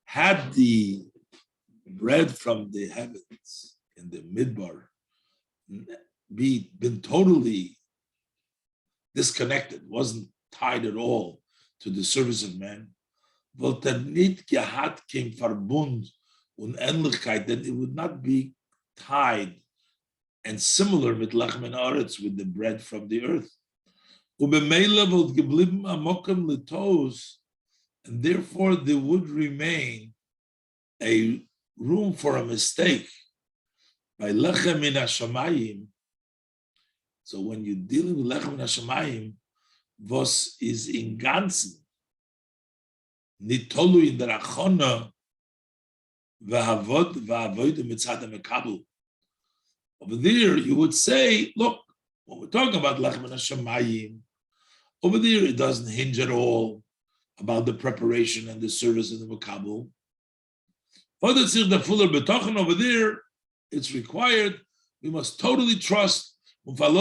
had the bread from the heavens in the Midbar been totally disconnected, wasn't tied at all to the service of man, wollte nicht gehabt kein Verbund und Ähnlichkeit, then it would not be tied and similar with Lechem and Aretz, with the bread from the earth. Ubemeile wollte geblieben am Mokem letos, and therefore there would remain a room for a mistake by lechem min hashamayim. So when you're dealing with lechem min hashamayim, was is in ganzen nitolu in der achona v'avoid mitzad mekabel. Over there, you would say, look, when we're talking about lechem min hashamayim, over there it doesn't hinge at all about the preparation and the service of the mekabel. For the fuller betochen over there, it's required. We must totally trust. We got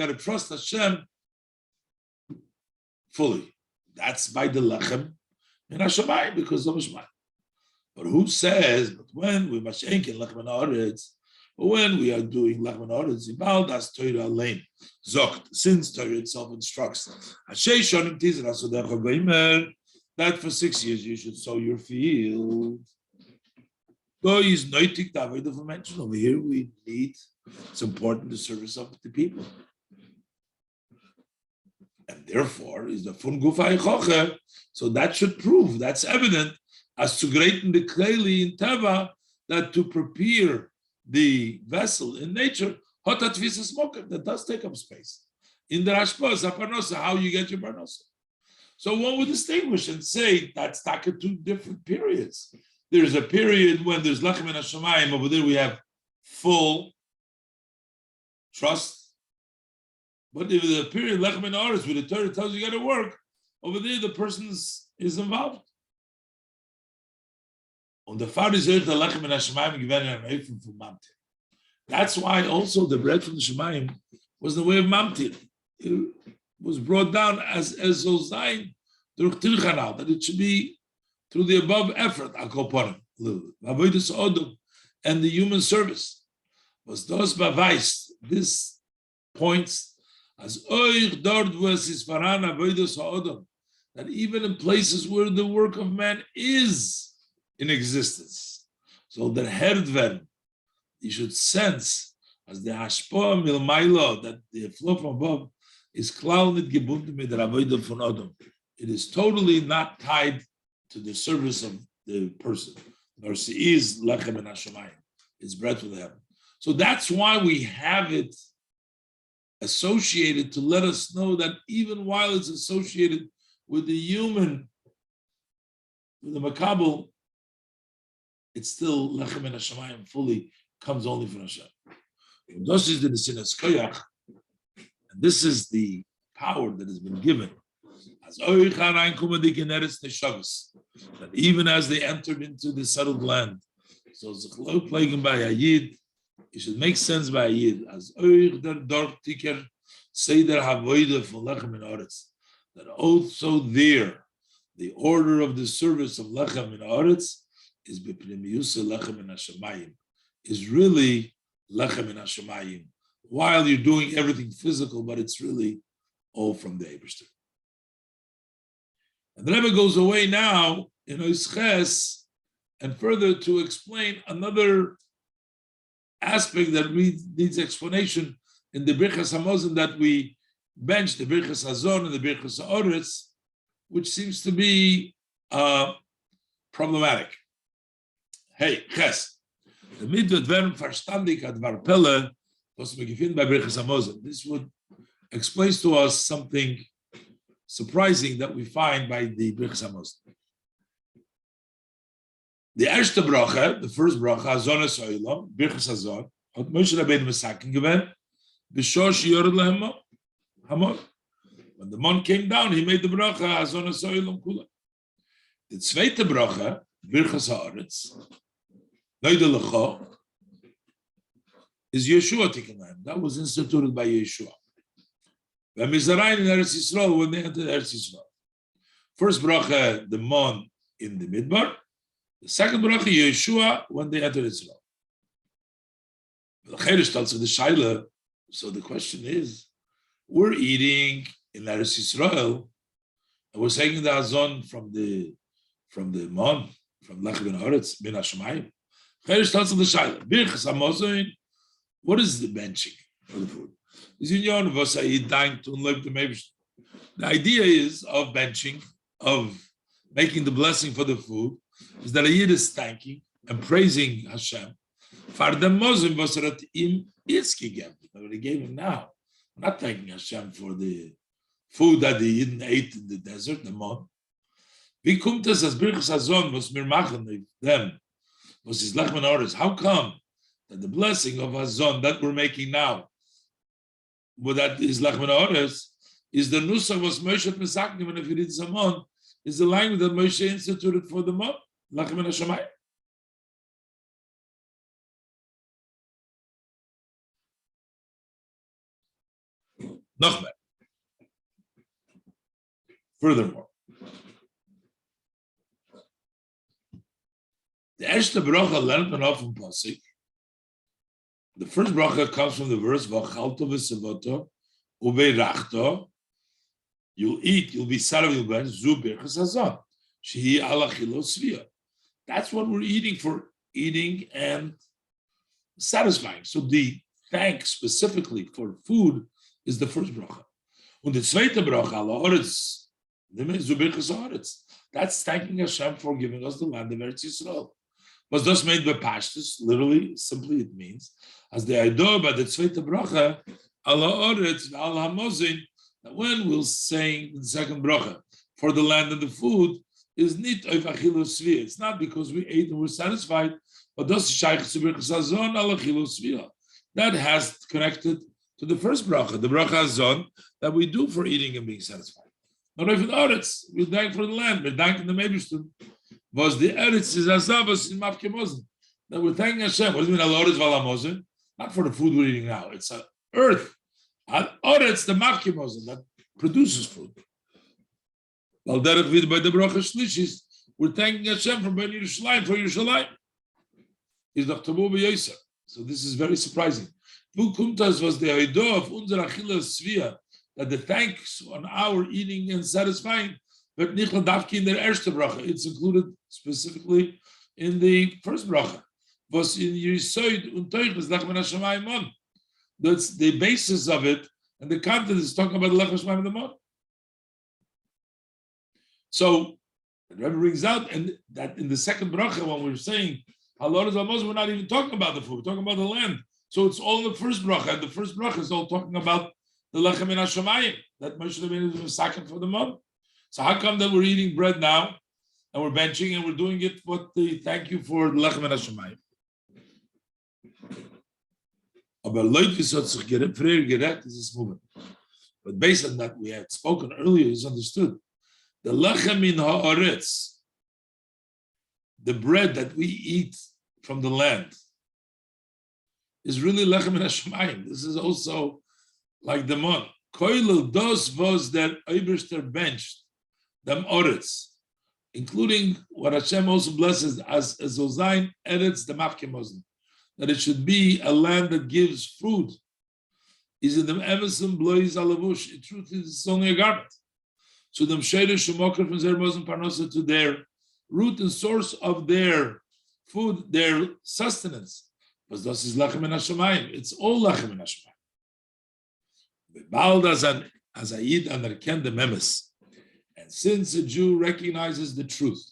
to trust Hashem fully. That's by the lechem in Hashemayim because of Hashemayim. But who says? But when we mashenkin lechem haaretz, but when we are doing lechem haaretz, ibal das Torah alein zokt, since Torah itself instructs that for 6 years you should sow your field. Though is noitik the avodah for mention over here, we need. It's important the service of the people, and therefore is the fun gufay choche. So that should prove, that's evident, as to greaten the kleli in teva, that to prepare the vessel in nature, hotat visas moker, that does take up space. In the rashpos aparnosa, how you get your parnosa. So one would distinguish and say that's taka two different periods. There's a period when there's lechem min hashamayim. Over there we have full trust. But if there's a period lechem min haaretz where the Torah tells you got to work, over there the person is involved. On the far is the lechem min hashamayim given an eifim from mamtir. That's why also the bread from the shemayim was the way of mamtir. It was brought down as Ozayin through Tirchanal, that it should be through the above effort, and the human service. Was those bavais, this points as that even in places where the work of man is in existence, so the herdven, you should sense as the hashpoa milmailo, that the flow from above is klal nit gebunden mit der avodah von Adam. It is totally not tied to the service of the person. Nor she is lechem min hashamayim. It's bread from heaven. So that's why we have it associated to let us know that even while it's associated with the human, with the makabel, it's still lechem min hashamayim fully comes only from Hashem. And this is the power that has been given. That even as they entered into the settled land, so plaguing by a Yid, it should make sense by a Yid. As say their havodah for lechem min haaretz, that also there, the order of the service of lechem min haaretz is b'pnimiyusa lechem min hashamayim, is really lechem min hashamayim. While you're doing everything physical, but it's really all from the Eibishter. And the Rebbe goes away now in Oisches and further to explain another aspect that needs explanation in the Birchas Hamazon that we bench, the Birchas Hazon and the Birchas Haaretz, which seems to be problematic. Hey, Ches, the Mitzvot werden verstandig advar Pelle, was we find by Birchas Hamazon. This would explains to us something surprising that we find by the Birchas Hamazon. The erste bracha, the first bracha, Hazon Esoilam, Birchas Hazon, hat Moshe Rabbeinu Mesakin given, b'shor sheyored lehem hamon. When the mon came down, he made the bracha Hazon Esoilam kula. The zweite bracha, Birchas Haaretz, Noida Lecha, is Yeshua taken land. That was instituted by Yeshua. When Mizraim in Eretz Yisrael, when they entered Eretz Yisrael. First bracha, the mon in the midbar. The second bracha, Yeshua, when they entered Israel. So the question is, we're eating in Eretz Yisrael, and we're saying the Hazon from the mon, from Lech ben Haaretz, ben Hashemayim. Cheresh tells the Shaila, Birchas Hamazon, what is the benching for the food? The idea is of benching, of making the blessing for the food, is that a Yid is thanking and praising Hashem for the Mosim was that him is gegeben, that he gave him now. Not thanking Hashem for the food that the Yidden ate in the desert, the Mon. Wie kommt es, as Birchas Hazon was mir machen them, was his Lachmen orders? How come that the blessing of Hazon that we're making now, but that is Lachmen orders, is the Nusach was Moshe Mesaknim, and if you read Zamon, is the language that Moshe instituted for the Mon, Lachmen Hashemayim. Noch mehr. Furthermore, the erste bracha lernt man off in Pasuk. The first bracha comes from the verse V'achalto v'sevoto uveirachto. You'll eat, you'll be satisfied, you'll be zu birchas hazon. Shehi ala chilo svia. That's what we're eating for, eating and satisfying. So the thanks specifically for food is the first bracha. Und the zweite bracha ala oretz. That's thanking Hashem for giving us the land of Eretz Yisrael. Was thus made by pashtus, literally, simply it means, as the idea by the zweite bracha, ala oretz ala hamozin, that when we're saying the second bracha for the land and the food, is nit oif achilu svia. It's not because we ate and we're satisfied, but thus shaykh subirchas hazon ala achilu svia. That has connected to the first bracha, the bracha hazon that we do for eating and being satisfied. Not even Eretz, we thank for the land, we're thanking the Meibishtim. Was the Eretz is Azavas in Mafke Mosin. That we're thanking Hashem. What does it mean, Al Eretz Vala Mosin? Not for the food we're eating now, it's an earth. Al Eretz, the Mafke Mosin, that produces food. Al Derech Vid by the Bracha Shlishis, we're thanking Hashem for Ben Yerushalayim, for Yerushalayim. Is Dr. Tabu B'Yosef. So this is very surprising. Bu Kumtas was the idea of Unzer Achila Svia, that the thanks on our eating and satisfying, but Nichla Davki in their erste bracha, it's included specifically in the first bracha. Was in Yisoid und Teuchus Lachmen Hashemayim Mon. That's the basis of it, and the content is talking about the Lachmen Hashemayim the Mon. So the Rebbe brings out, and that in the second bracha, when we're saying Halor is Almost, we're not even talking about the food, we're talking about the land. So it's all the first bracha, and the first bracha is all talking about the lechem in Hashemayim, that Moshe Rabbeinu was second for the month. So how come that we're eating bread now, and we're benching, and we're doing it what the thank you for the lechem in Hashemayim? But based on that, we had spoken earlier, is understood. The lechem in haaretz, the bread that we eat from the land, is really lechem in Hashemayim. This is also like the mon. Koilel dos was that Eibishter benched them oretz, including what Hashem also blesses as Zozain Eretz the Mafke Mosin, that it should be a land that gives fruit. Is in them Emerson blois alavush. In truth, it's only a garment. So them Sheidish Shemoker from Zer Mosin Parnosa to their root and source of their food, their sustenance. But this is Lachem in Hashemayim. It's all Lachem in Hashemayim. Bald as a Yid anerkennt the memes, and since a Jew recognizes the truth,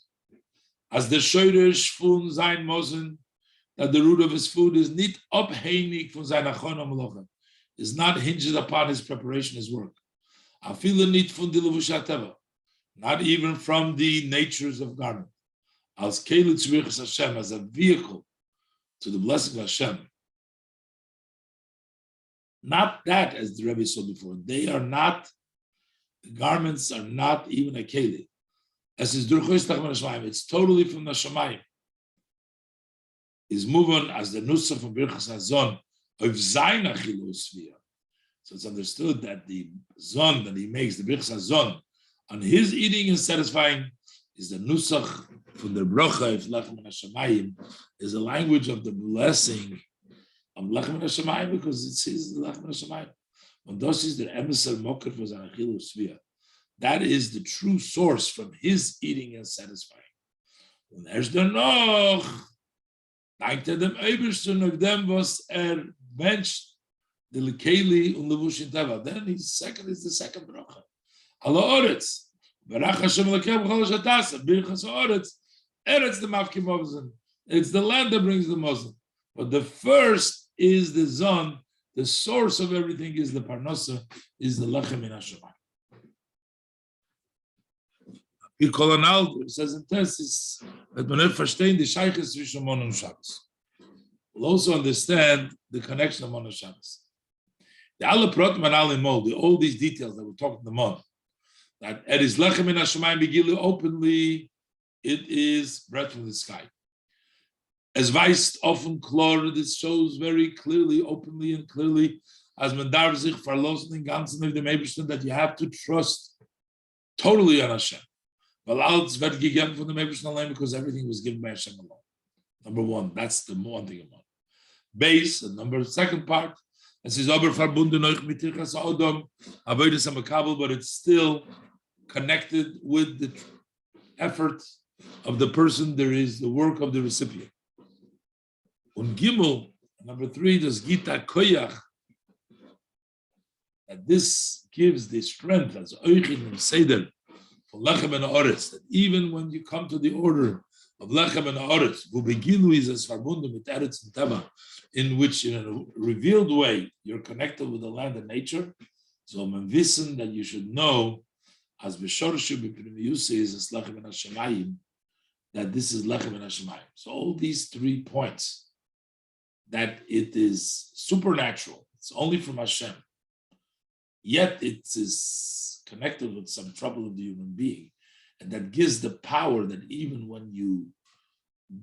as the Shoirish fun sein Mosen, that the root of his food is nicht abhängig von seiner Chona Melocha, is not hinged upon his preparation, his work. Afila nicht von die Levusha Teva, not even from the natures of garment. As Keilu Tzvichas Hashem, as a vehicle to the blessing of Hashem. Not that, as the Rebbe said before, they are not, the garments are not even a keli. As is Durchois Tachman Hashemayim, it's totally from the Shemayim. Is moving as the Nusa from Birchas Hazon of Zayin Achilu Svia. So it's understood that the Zon that he makes, the Birchas Hazon, on his eating and satisfying, is the Nusach from the Brocha of Lachem Hashemayim, is a language of the blessing of Lachem Hashemayim, because it says Lachem Hashemayim. When those is the Emeser Moker for Zanachilu Svia, that is the true source from his eating and satisfying. When there's the Noch, dankte dem Ebersten of them was benched the Lekeli und Levushin Teva. Then his second is the second bracha. Ala Oretz, V'rach Hashem Elokeinu b'chol shatasa, birchas ha'oretz, eretz the mafkim ozen. It's the land that brings the Muslim. But the first is the zon, the source of everything is the parnasa, is the lechem in Hashemayim. Here Kolonal says in tests that when verstehen the shaykhs zwischen Mon and Shabbos. We'll also understand the connection of Mon and Shabbos. The alle protem and alle mol, all these details that we're talking the Mon, that it is lechem in Hashemayim begilu openly, it is bread from the sky. As weist often klar, this shows very clearly, openly and clearly, as man darf sich verlassen den ganzen of the Meibishter, that you have to trust totally on Hashem. Weil alles wird gegeben von dem Meibishter alone, because everything was given by Hashem alone. Number one, that's the one thing about. Base, and second part, es ist aber verbunden euch mit Tirchas Adam, avodas hamakabel, but it's still connected with the effort of the person. There is the work of the recipient. Und Gimel, number 3, does Gita Koyach, that this gives the strength as Oichin and Seder for Lechem and Haaretz, that even when you come to the order of Lechem and Haaretz, wo Begilu is as Verbundum mit Eretz and Teva, in which in a revealed way you're connected with the land and nature, so man wissen that you should know, as Beshorshu B'Pnimiyusi is as Lechem and Hashemayim, that this is Lechem and Hashemayim. So all these 3 points, that it is supernatural, it's only from Hashem, yet it is connected with some trouble of the human being, and that gives the power that even when you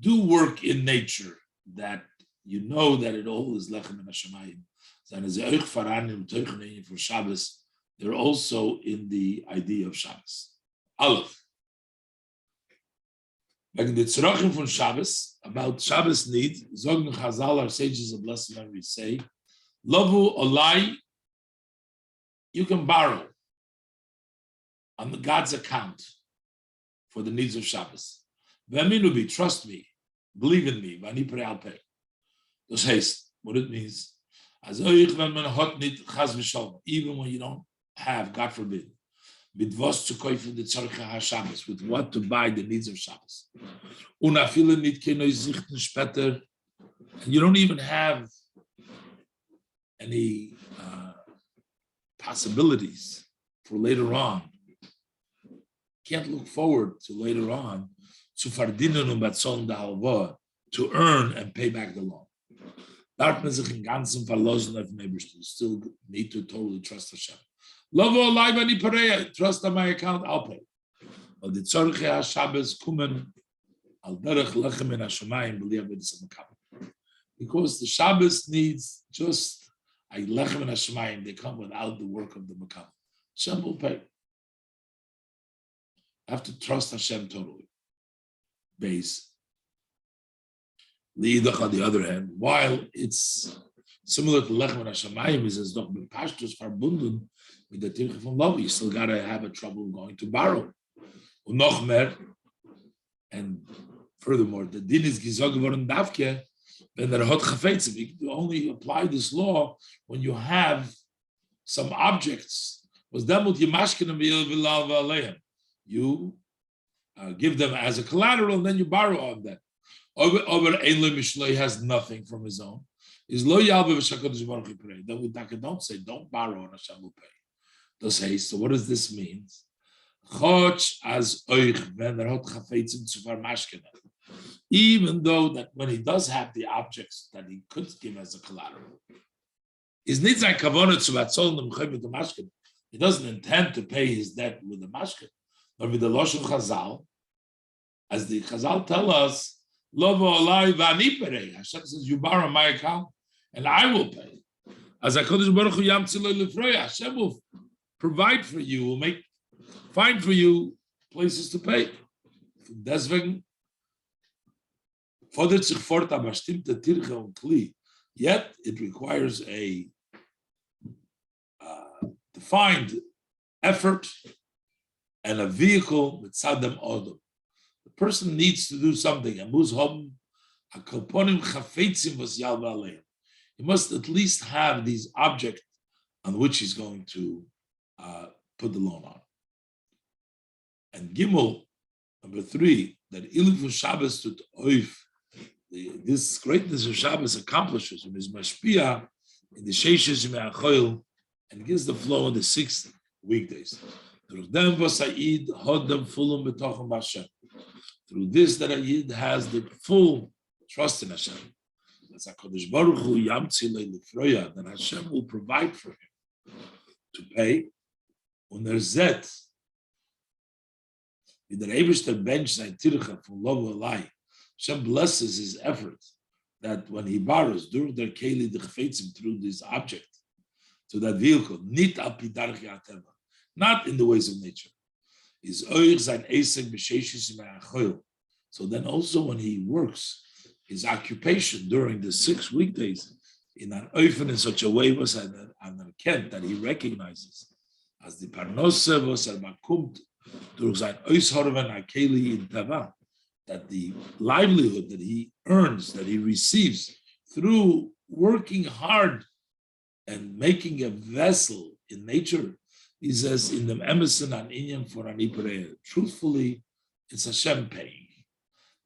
do work in nature, that you know that it all is Lechem and Hashemayim. And as Euch Faranim Teuchnein for Shabbos, they're also in the idea of Shabbos. Aleph. Like the Tzorachim from Shabbos, about Shabbos need, Zogn Chazal, our sages of blessed memory say, Lovu Olai, you can borrow on God's account for the needs of Shabbos. V'aminubi, trust me, believe in me, v'ani pray, I'll pay. Das heißt, what it means, as when man hot nit chas v'shalom, even when you don't have, God forbid, with what to buy the needs of Shabbos. And you don't even have any possibilities for later on. Can't look forward to later on to earn and pay back the loan. You still need to totally trust Hashem. Trust on my account, I'll pay. But the tzorchei Shabbos kumen al derech lechem in Hashemayim b'li avodas hamakabel. Because the Shabbos needs just a lechem in Hashemayim, they come without the work of the makabel. Hashem will pay. I have to trust Hashem totally. Base. Liidach, on the other hand, while it's similar to lechem in Hashemayim, is as doch mit pashtus verbunden with the tirche from love, you still gotta have a trouble going to borrow. Und noch mehr, and furthermore, the din is gizog geworden davke, when there hot chafetzim. You only apply this law when you have some objects. Was demut yimashkenem v'ilal v'aleim. You give them as a collateral, and then you borrow on them. Over ein lo mishlei has nothing from his own. Is lo yalve v'shakadosh baruch hu pray. Then we don't say don't borrow and Hashem will pay. Does say so? What does this mean? Choch as oich when der hot chafetzim zu vermashkenen. Even though that when he does have the objects that he could give as a collateral, is nicht sein kavanah zu atzoln dem chayim mit dem mashken. He doesn't intend to pay his debt with the mashken, but with the losh of Chazal, as the Chazal tell us. Hashem says, you borrow my account and I will pay. As HaKadosh Baruch Hu Yamtziloi Lefroya, Hashem will provide for you, will find for you places to pay. Deswegen fordert sich fort a bestimmte Tirche und Kli. Yet it requires a defined effort and a vehicle with Saddam Odom. The person needs to do something. He must at least have these objects on which he's going to put the loan on. And Gimel, number 3, that Ilif Shabbos tut oif, this greatness of Shabbos accomplishes when his mashpia in the sheishes me'achoil and gives the flow on the 6 weekdays. Through them v'sa'id hodem fulum b'tochem b'Hashem. Through this, that a Yid has the full trust in Hashem. As HaKadosh Baruch Hu yamtzi le'lifroya, that Hashem will provide for him to pay. Und zet, with the Eibishter bench sein tircha from Lovo Elai, Hashem blesses his effort that when he borrows during their keli the chfetzim through this object to that vehicle, nit al pidarchi ateva, not in the ways of nature. Is oich sein esek b'sheishis me'achoil. So then also when he works, his occupation during the 6 weekdays in an oifen in such a way was an kent that he recognizes as the parnosse was al makumt durch sein oishorven akeli in tava, that the livelihood that he earns, that he receives through working hard and making a vessel in nature, he says in the Emerson and Inyan for an Ipereya. Truthfully, it's Hashem paying.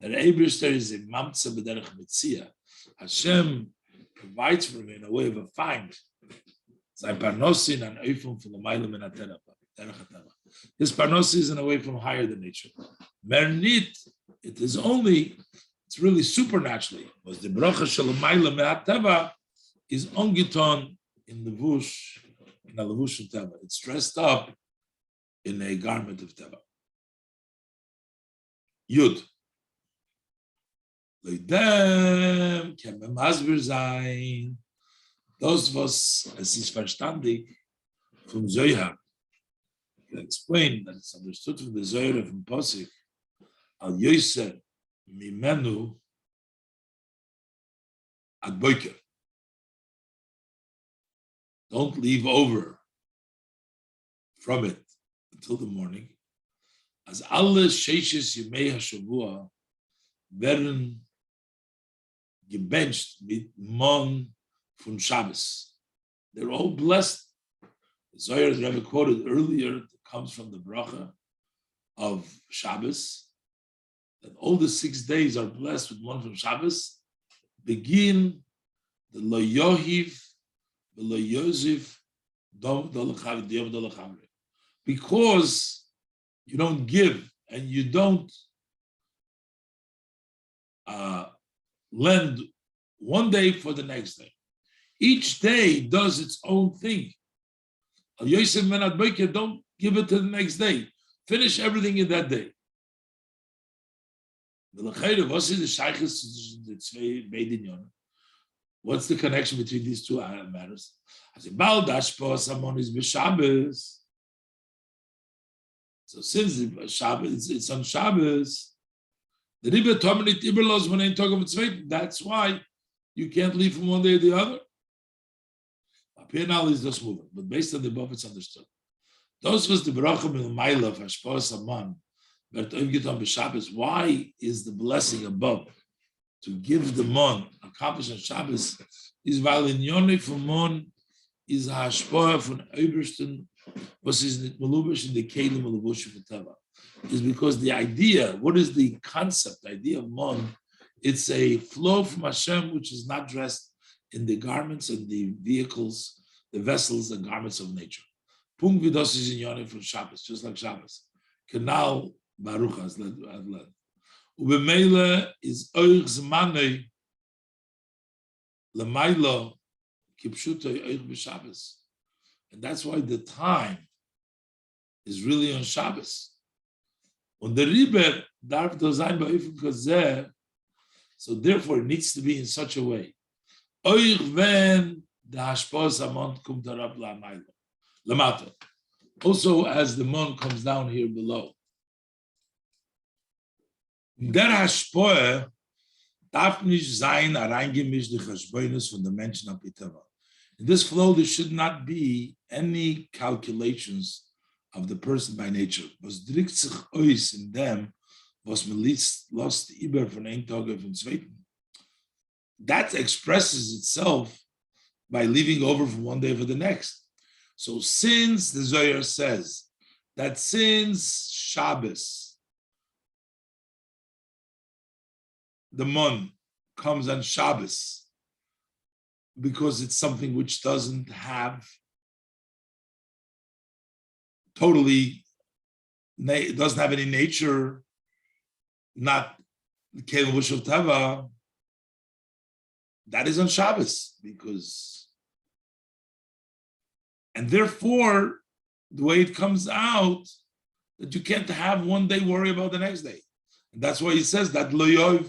That Eibishter is a mamtza b'derech mitzia. Hashem provides for him in a way of a find. Sein parnosin and oifum from the mailam in derech hateva. His parnosi is in a way from higher than nature. Mernit, it is only, it's really supernaturally. Was the bracha shel mailam hateva is ongiton in the vush, in a levush of teva. It's dressed up in a garment of teva. Yud. Leidem kem masber sein. Das was es ist verstandig vom Zohar. He explained that it's understood from the Zohar from Pasuk al yoser mimenu ad boker. Don't leave over from it until the morning. As alle sheishes yemei hashavua werden gebenched mit mon from Shabbos. They're all blessed. The Zohar, as Rebbe quoted earlier, comes from the bracha of Shabbos, that all the 6 days are blessed with one from Shabbos. Begin the lo yohiv, the lo yosef, because you don't give and you don't lend one day for the next day. Each day does its own thing. Don't give it to the next day. Finish everything in that day. What's the connection between these two matters? So since it's on Shabbos, the Rebbe Tomenit Iberlos when I talk of it, that's why you can't leave from one day to the other. Penal is just moving, but based on the above, it's understood. Those was the bracha mil ma'ila of hashpos aman, but on Shabbos. Why is the blessing above to give the mon accomplished on Shabbos? Is weil in yonei from mon is hashpoa from Obersten, was is melubish in the kelim melubush v'tava. Is because the idea, what is the concept? The idea of mon, it's a flow from Hashem which is not dressed in the garments and the vehicles, the vessels and garments of nature. Pung vidos is in Yonim from Shabbos, just like Shabbos. Canal Baruch has led. Ubemele is oich zmanei lemailo kipshuto oich b'Shabbos, and that's why the time is really on Shabbos. Und der Riber darf da sein bei Oifen Kazeh, so therefore it needs to be in such a way. Oich when the hashpos amont kum darab lamato. Also, as the mon comes down here below, der hashpoe darf nicht sein areingemischt die Chashboinus von the mention of Pitava. In this flow, there should not be any calculations of the person by nature. Was drückt sich ois in them, was man lost Iber von ein Tage von zweiten. That expresses itself by leaving over from one day for the next. So since the Zohar says that since Shabbos, the mon comes on Shabbos, because it's something which doesn't have any nature, not Kel Vushav Tava, that is on Shabbos, and therefore, the way it comes out, that you can't have one day worry about the next day. And that's why he says that you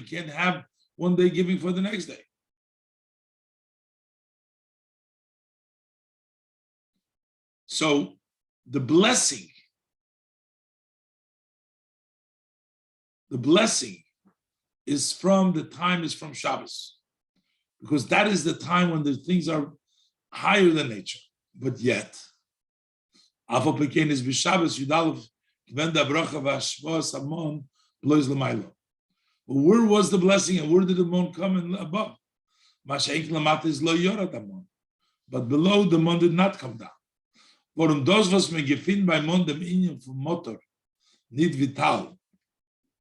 can't have one day giving for the next day. So the blessing is from Shabbos, because that is the time when the things are higher than nature. But yet, Afal Pekein is b'Shabbos Yudalev Gven da Bracha v'Hashvos Amon Blois L'Maylo. But where was the blessing, and where did the mon come in above? Mashenk Lamat is Lo Yorad Amon, but below the mon did not come down. Warum das was me gefind by mon dem Inyan from motor nit vital.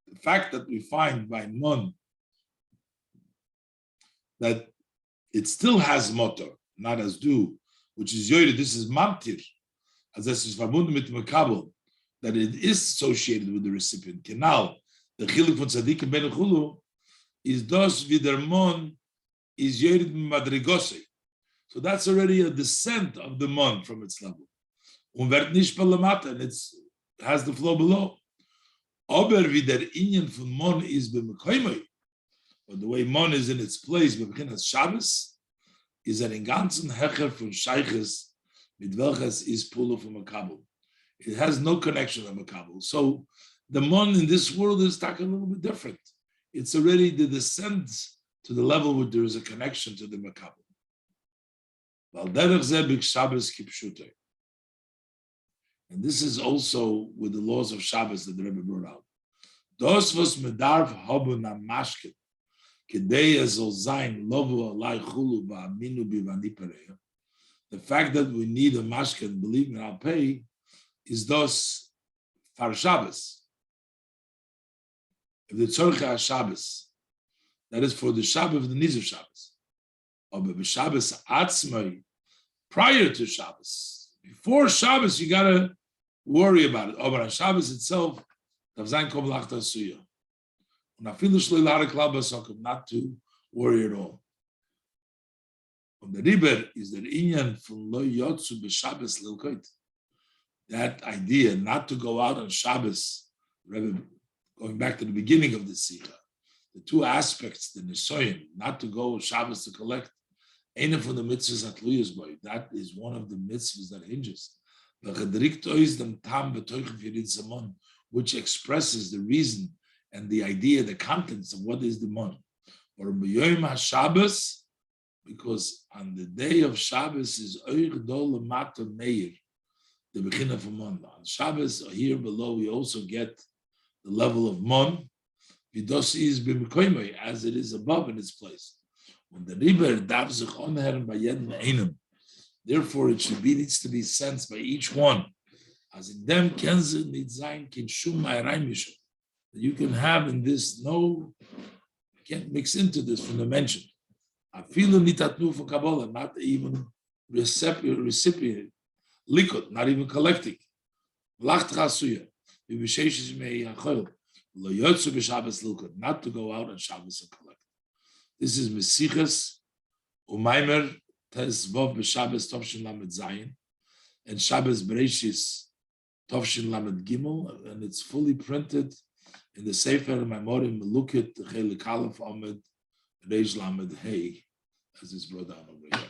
The fact that we find by mon that it still has motor, not as do, which is yoyed. This is mamtir, as this is verbunden mit makabel, that it is associated with the recipient. Kenal, the chilik von tzadikim ben chulu is das vidermon is yoyed madrigose. So that's already a descent of the mon from its level. Wird nicht belamata, and it has the flow below. Aber wie der Inyan von mon is b'mekoymoi, but the way mon is in its place, b'bechinas Shabbos, is an ganzen hecher von shayches mit welches is pula from makabel. It has no connection to makabel. So the mon in this world is talking a little bit different. It's already the descent to the level where there is a connection to the makabel. Val derech zeh b'Shabbos kipshutei. And this is also with the laws of Shabbos that the Rebbe brought out. Dos was medarv habu na mashket, kedei ezol zayin lovu alai chulu ba'aminu b'vanipereya. The fact that we need a mashket, believe me, I'll pay, is dos far Shabbos. If the tzorcha Shabbos, that is for the Shabbos, the Nizav Shabbos. Or b'Shabbos atzmai, prior to Shabbos. Before Shabbos, you gotta worry about it. Over on Shabbos itself, not to worry at all. On the river is the inyan from lo yotzu b'Shabbos lilkoit. That idea not to go out on Shabbos, going back to the beginning of the Sikha, the two aspects, the Nisoyim, not to go Shabbos to collect, ain't from the mitzvahs at Luyas boy. That is one of the mitzvahs that hinges. Which expresses the reason and the idea, the contents of what is the mon. Or Shabbos, because on the day of Shabbos is Meir, the beginning of mon. On Shabbos, here below, we also get the level of mon. Vidos is b'mekoymei, as it is above in its place. When the river darf sich onheren by jedem einem, therefore, it needs to be sensed by each one. As in them, kenze nit zayin kin shum ma'arayim. You can have in this you can't mix into this from the mention. Afilu nitatnu for Kabbalah, not even recipient, liquid, not even collecting. Lacht chasuya, v'b'sheishes me'yachol, lo yotzu b'Shabbos liquid, not to go out on Shabbos and collect. This is Mesichas Umaimer Tezvov b'Shabbos Tovshin Lamed Zayin and Shabbos Bereshis Tovshin Lamed Gimel, and it's fully printed in the Sefer Maimorim Melukit Chelek Aleph Amud Reish Lamed Hey, as is brought down over here.